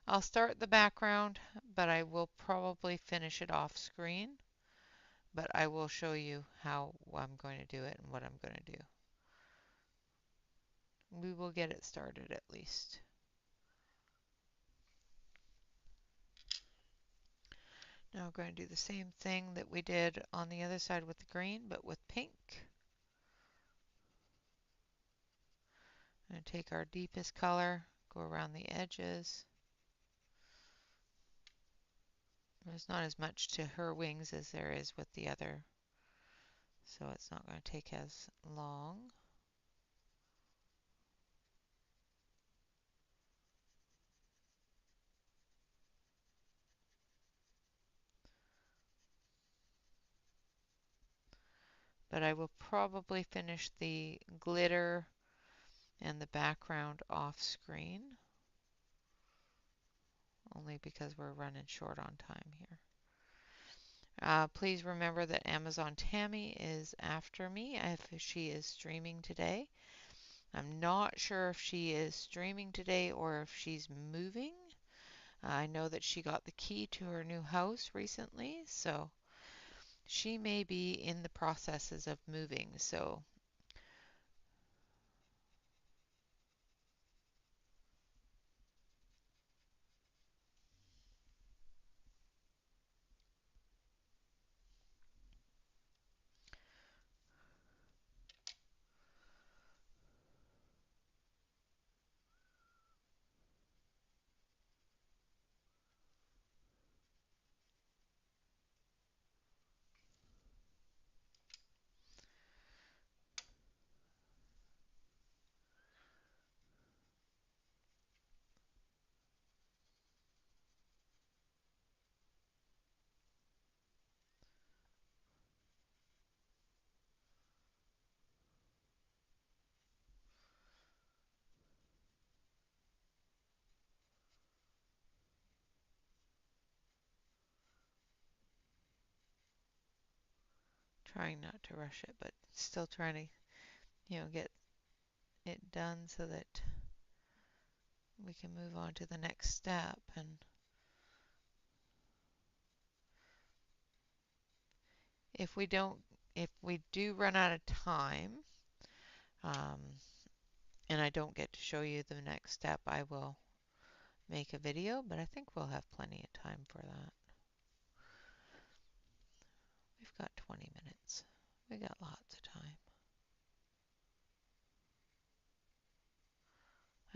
I'll start the background, but I will probably finish it off screen. But I will show you how I'm going to do it and what I'm going to do. We will get it started at least. Now we're going to do the same thing that we did on the other side with the green, but with pink. I'm going to take our deepest color, go around the edges. There's not as much to her wings as there is with the other, so it's not going to take as long. But I will probably finish the glitter and the background off screen, only because we're running short on time here. Please remember that Amazon Tammy is after me if she is streaming today. I'm not sure if she is streaming today or if she's moving. I know that she got the key to her new house recently, so she may be in the processes of moving. So trying not to rush it, but still trying to, get it done so that we can move on to the next step. And if we don't, if we do run out of time, um, and I don't get to show you the next step, I will make a video, but I think we'll have plenty of time for that. We've got 20 minutes. We got lots of time.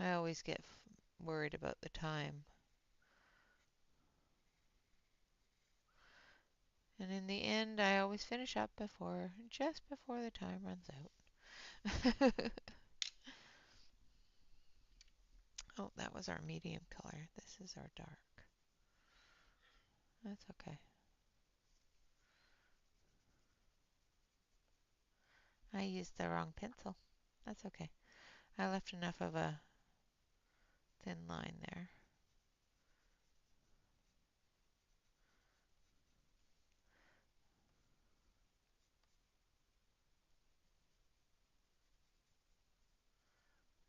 I always get worried about the time. And in the end, I always finish up just before the time runs out. Oh, that was our medium color. This is our dark. That's okay. I used the wrong pencil. That's okay. I left enough of a thin line there.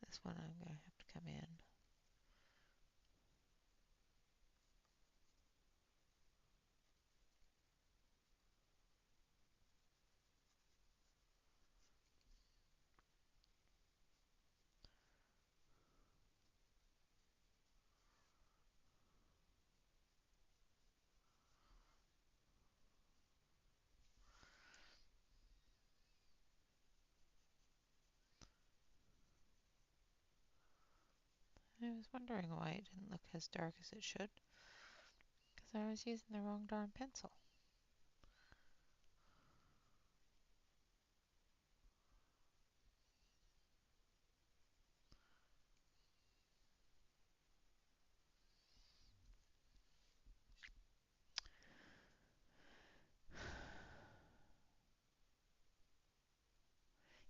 This one I'm going to have to come in. I was wondering why it didn't look as dark as it should, because I was using the wrong darn pencil.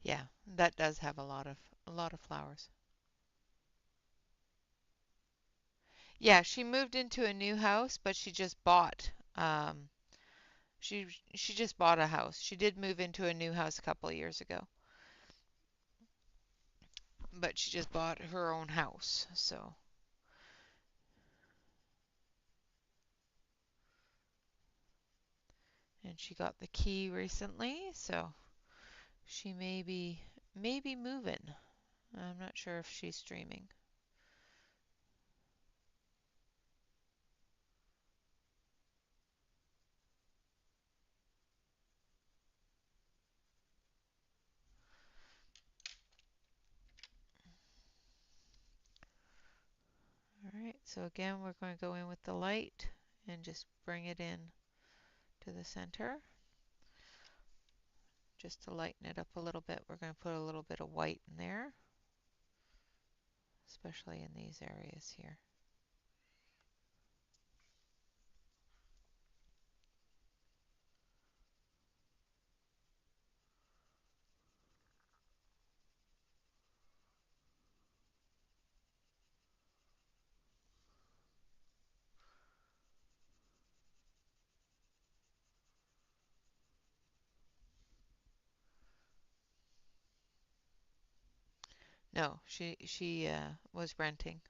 Yeah, that does have a lot of flowers. Yeah, she moved into a new house, but she just bought she she just bought a house. She did move into a new house a couple of years ago, but she just bought her own house. So, and she got the key recently, so she may be moving. I'm not sure if she's streaming. All right, so again, we're going to go in with the light and just bring it in to the center. Just to lighten it up a little bit, we're going to put a little bit of white in there, especially in these areas here. No, she was renting.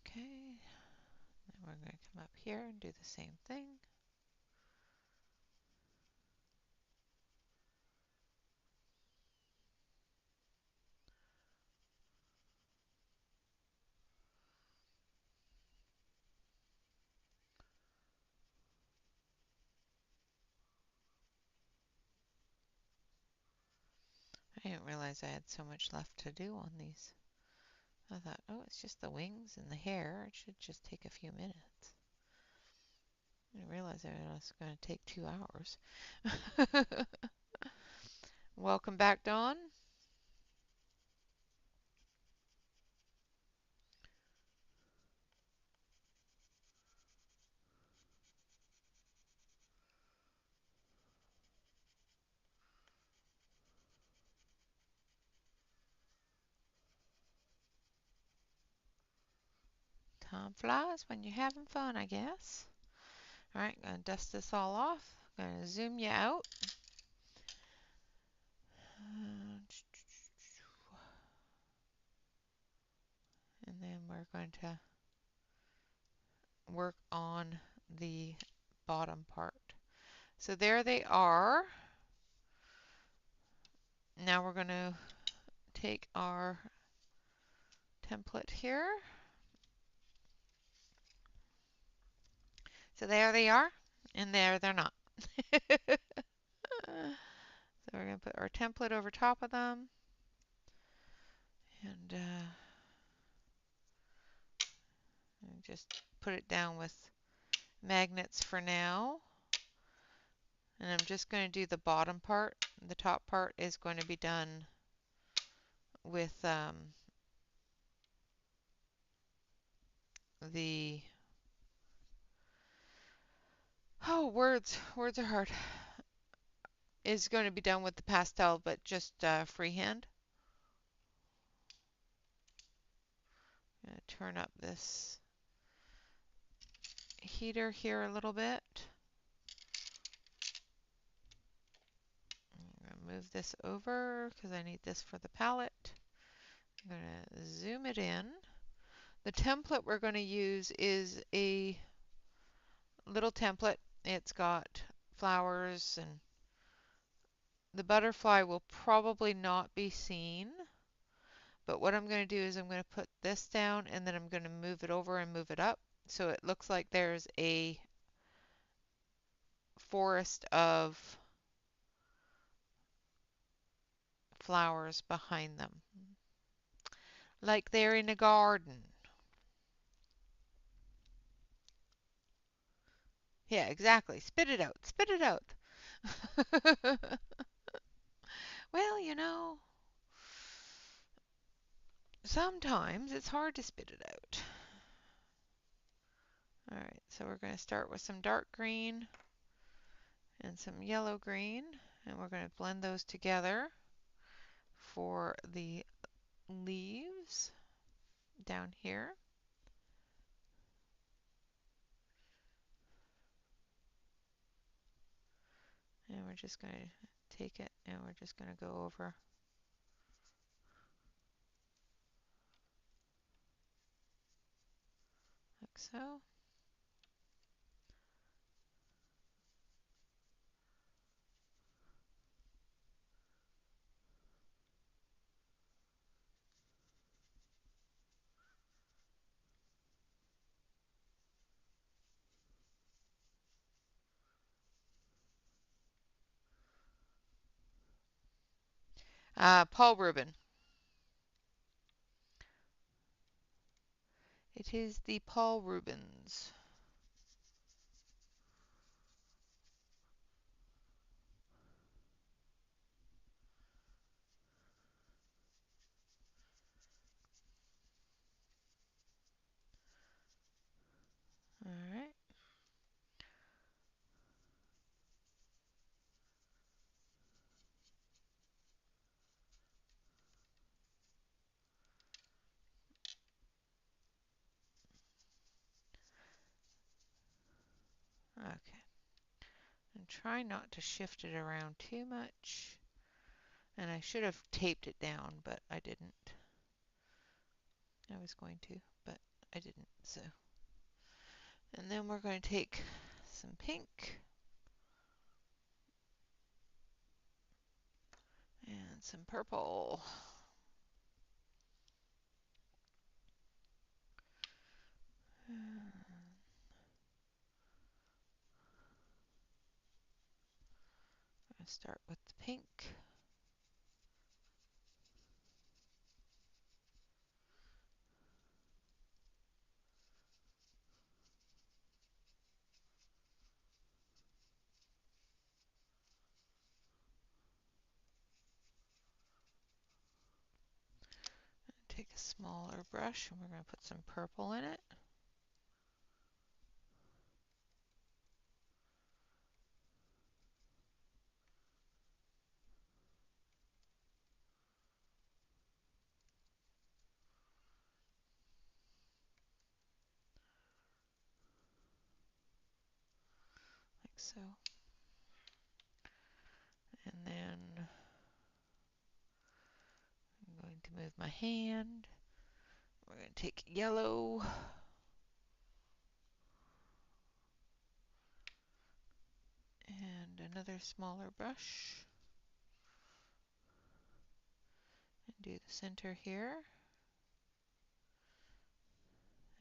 Okay, then we're going to come up here and do the same thing. I didn't realize I had so much left to do on these. I thought, oh, it's just the wings and the hair. It should just take a few minutes. I didn't realize it was going to take 2 hours. Welcome back, Dawn. Time flies when you're having fun, I guess. All right, gonna dust this all off. Gonna zoom you out. And then we're going to work on the bottom part. So there they are. Now we're going to take our template here. So there they are, and there they're not. So we're going to put our template over top of them. And just put it down with magnets for now. And I'm just going to do the bottom part. The top part is going to be done with the words are hard. Is going to be done with the pastel, but just freehand. I'm going to turn up this heater here a little bit. I'm going to move this over because I need this for the palette. I'm going to zoom it in. The template we're going to use is a little template. It's got flowers, and the butterfly will probably not be seen. But what I'm going to do is I'm going to put this down, and then I'm going to move it over and move it up. So it looks like there's a forest of flowers behind them, like they're in a garden. Yeah, exactly. Spit it out. Spit it out. Well, sometimes it's hard to spit it out. All right, so we're going to start with some dark green and some yellow green, and we're going to blend those together for the leaves down here. And we're just going to take it and we're just going to go over like so. Paul Rubin. It is the Paul Rubens. Okay. And try not to shift it around too much. And I should have taped it down, but I didn't. I was going to, but I didn't. So, and then we're going to take some pink and some purple. I'll start with the pink. Take a smaller brush and we're going to put some purple in it. Like so. And then I'm going to move my hand. We're going to take yellow. And another smaller brush. And do the center here.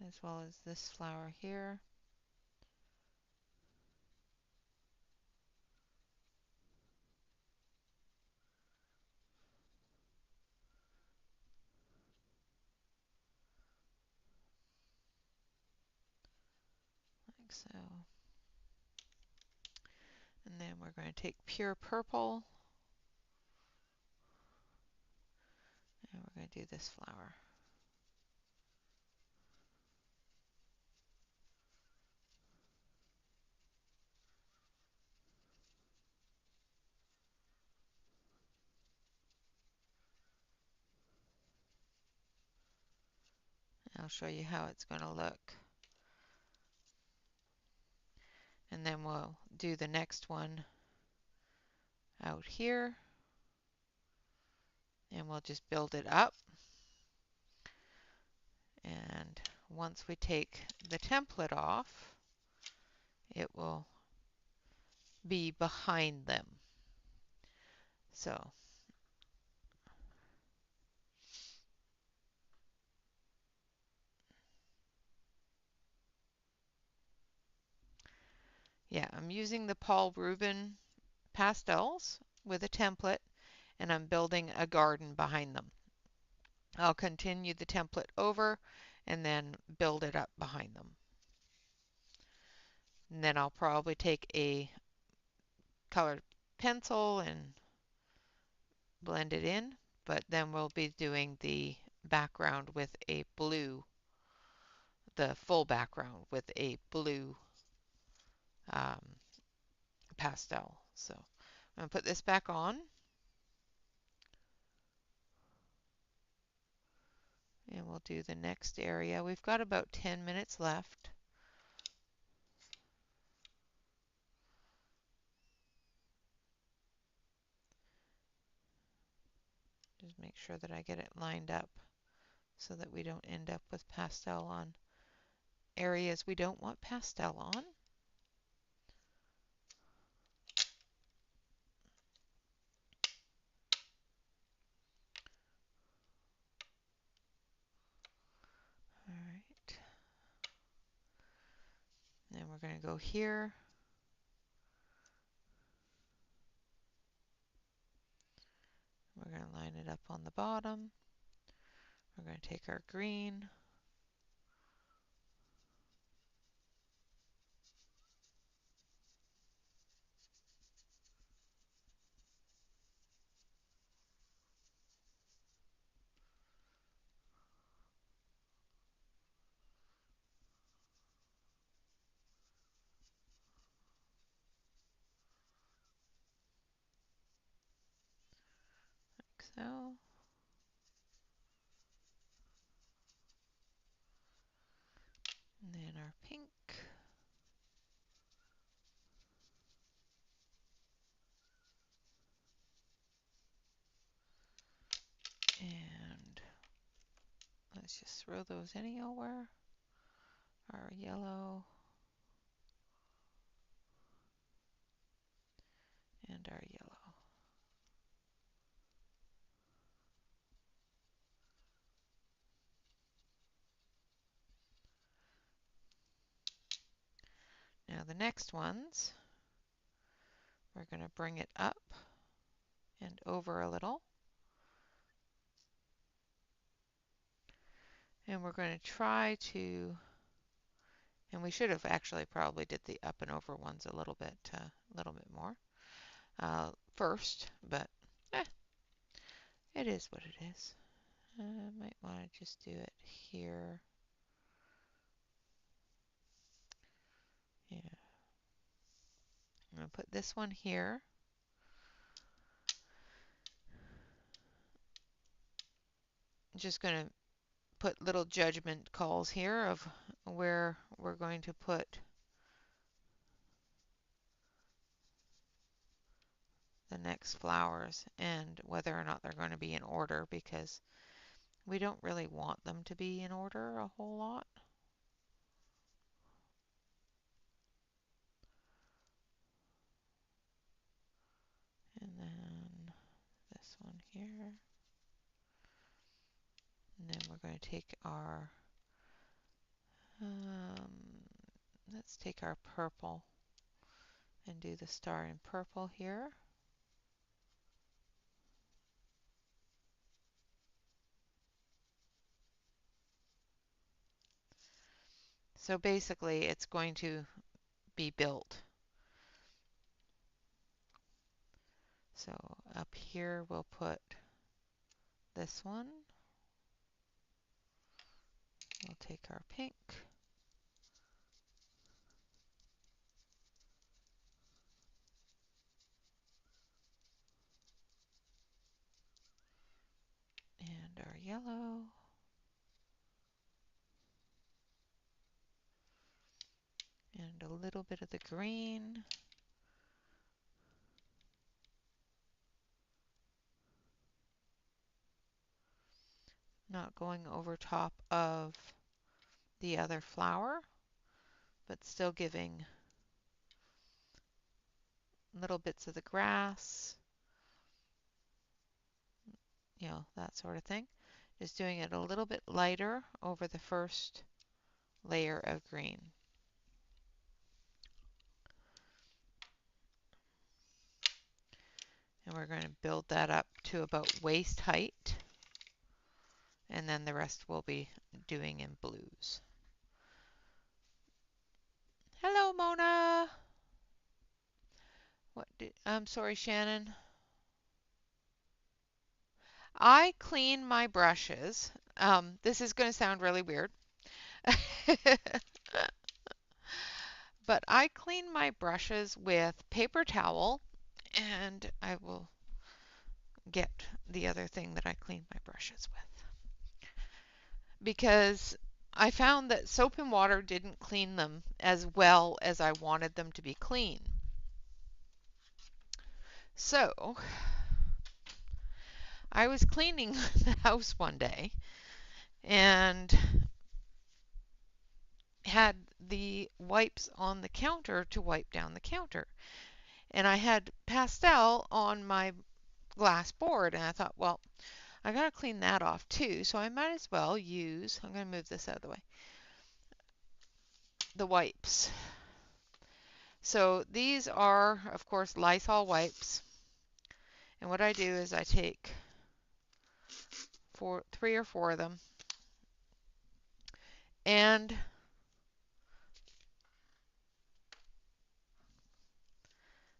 As well as this flower here. Like so. And then we're going to take pure purple. And we're going to do this flower. I'll show you how it's going to look. And then we'll do the next one out here. And we'll just build it up. And once we take the template off, it will be behind them. So yeah, I'm using the Paul Rubin pastels with a template, and I'm building a garden behind them. I'll continue the template over and then build it up behind them. And then I'll probably take a colored pencil and blend it in, but then we'll be doing the background with a blue, the full background with a blue um, pastel. So I'm going to put this back on. And we'll do the next area. We've got about 10 minutes left. Just make sure that I get it lined up so that we don't end up with pastel on areas we don't want pastel on. All right. Then we're going to go here. We're going to line it up on the bottom. We're going to take our green. Like so. And then our pink. let's just throw those anywhere. Our yellow and our yellow. Now the next ones, we're going to bring it up and over a little. And we're going to try to, and we should have actually probably did the up and over ones a little bit more first, but it is what it is. I might want to just do it here. Yeah. I'm going to put this one here. I'm just going to put little judgment calls here of where we're going to put the next flowers and whether or not they're going to be in order, because we don't really want them to be in order a whole lot. And then this one here. And then we're going to take our, let's take our purple and do the star in purple here. So basically it's going to be built. So up here we'll put this one. We'll take our pink. And our yellow. And a little bit of the green. Not going over top of the other flower, but still giving little bits of the grass, you know, that sort of thing. Just doing it a little bit lighter over the first layer of green. And we're going to build that up to about waist height. And then the rest we'll be doing in blues. Hello, Mona. I'm sorry, Shannon. I clean my brushes. This is going to sound really weird. But I clean my brushes with paper towel, and I will get the other thing that I clean my brushes with. Because I found that soap and water didn't clean them as well as I wanted them to be clean. So I was cleaning the house one day and had the wipes on the counter to wipe down the counter. And I had pastel on my glass board, and I thought, well, I got to clean that off too, so I might as well use, I'm going to move this out of the way, the wipes. So these are, of course, Lysol wipes. And what I do is I take 3 or 4 of them and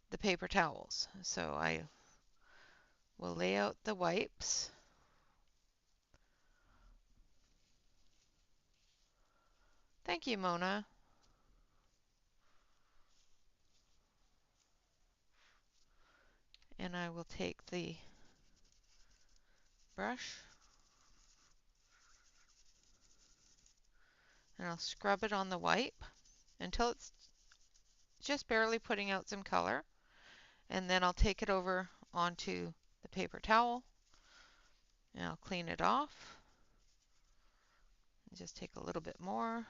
the paper towels. So I will lay out the wipes. Thank you, Mona. And I will take the brush and I'll scrub it on the wipe until it's just barely putting out some color. And then I'll take it over onto the paper towel and I'll clean it off. Just take a little bit more.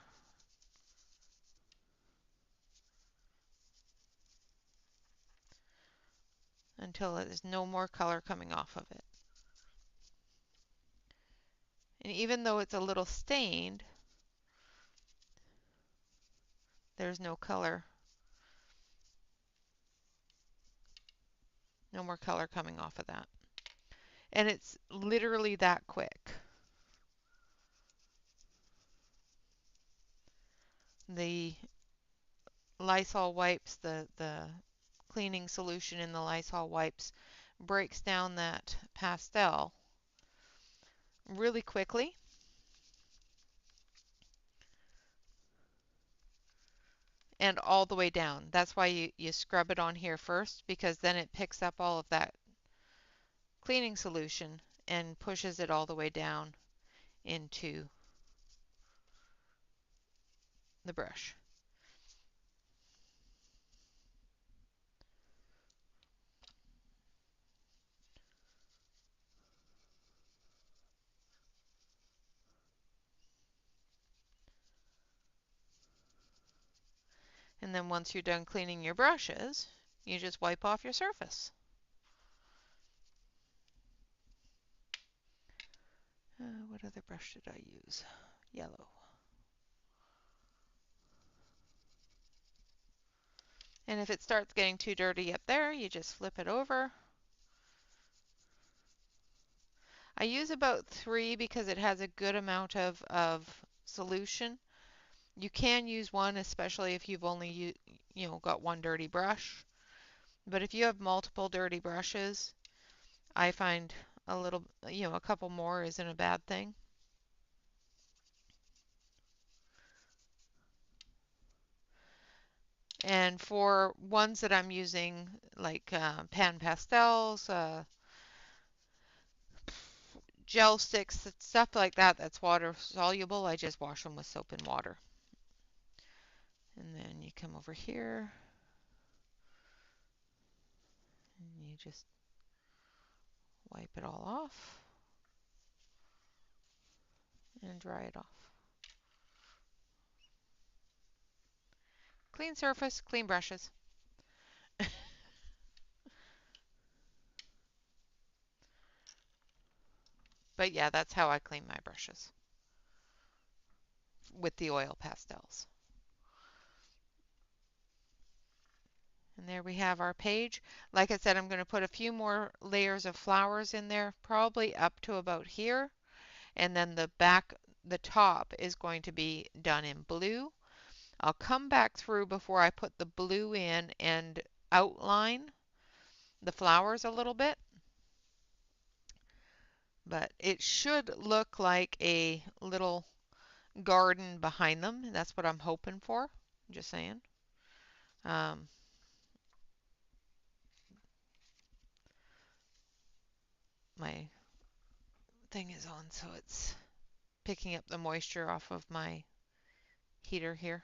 Until there's no more color coming off of it. And even though it's a little stained, there's no color, no more color coming off of that. And it's literally that quick. The Lysol wipes, the cleaning solution in the Lysol wipes breaks down that pastel really quickly. And all the way down. That's why you scrub it on here first, because then it picks up all of that cleaning solution and pushes it all the way down into the brush. And then once you're done cleaning your brushes, you just wipe off your surface. What other brush did I use? Yellow. And if it starts getting too dirty up there, you just flip it over. I use about 3 because it has a good amount of solution. You can use 1, especially if you've only got one dirty brush. But if you have multiple dirty brushes, I find a couple more isn't a bad thing. And for ones that I'm using, like pan pastels, gel sticks, stuff like that that's water soluble, I just wash them with soap and water. And then you come over here and you just wipe it all off and dry it off. Clean surface, clean brushes. But yeah, that's how I clean my brushes with the oil pastels. And there we have our page. Like I said, I'm going to put a few more layers of flowers in there, probably up to about here. And then the top is going to be done in blue. I'll come back through before I put the blue in and outline the flowers a little bit. But it should look like a little garden behind them. That's what I'm hoping for. Just saying. My thing is on, so it's picking up the moisture off of my heater here.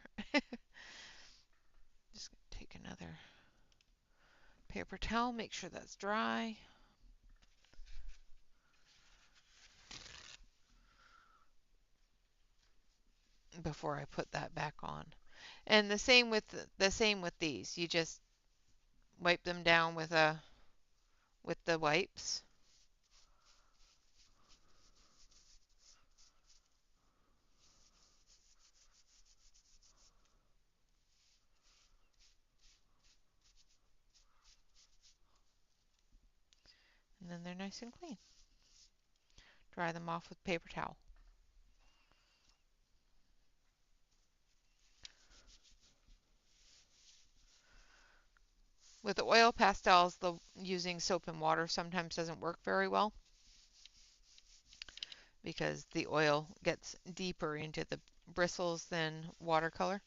Just take another paper towel, make sure that's dry. Before I put that back on. And the same with these. You just wipe them down with the wipes. And then they're nice and clean. Dry them off with paper towel. With the oil pastels, using soap and water sometimes doesn't work very well because the oil gets deeper into the bristles than watercolor.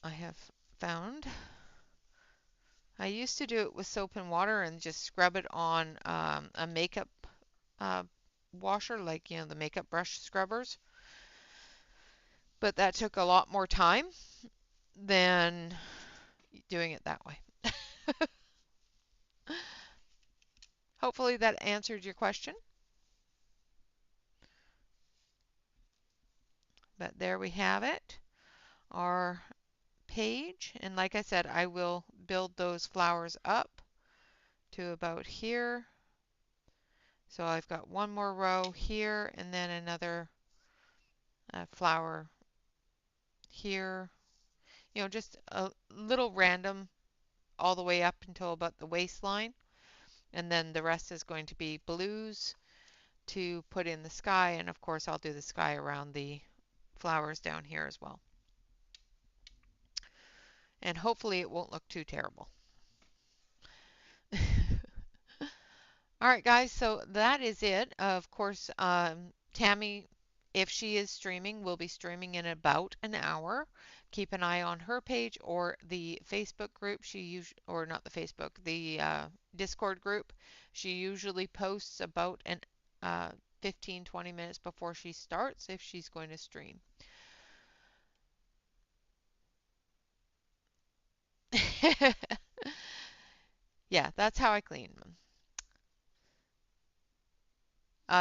I have found. I used to do it with soap and water and just scrub it on a makeup uh, washer, like the makeup brush scrubbers. But that took a lot more time than doing it that way. Hopefully that answered your question. But there we have it, our page. And like I said, I will build those flowers up to about here. So I've got one more row here and then another flower here. You know, just a little random all the way up until about the waistline. And then the rest is going to be blues to put in the sky. And of course, I'll do the sky around the flowers down here as well. And hopefully it won't look too terrible. All right, guys, so that is it. Of course, Tammy, if she is streaming, will be streaming in about an hour. Keep an eye on her page or the Facebook group. Or not the Facebook, the Discord group. She usually posts about an 15-20 minutes before she starts if she's going to stream. Yeah, that's how I clean them.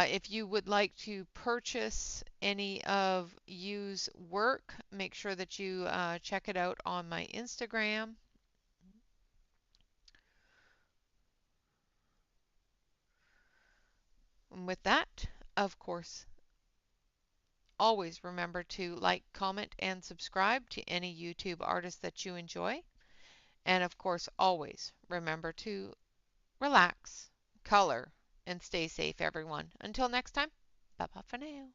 If you would like to purchase any of Yu's work, make sure that you check it out on my Instagram. And with that, of course, always remember to like, comment, and subscribe to any YouTube artist that you enjoy. And of course, always remember to relax, color, and stay safe, everyone. Until next time, bye bye for now.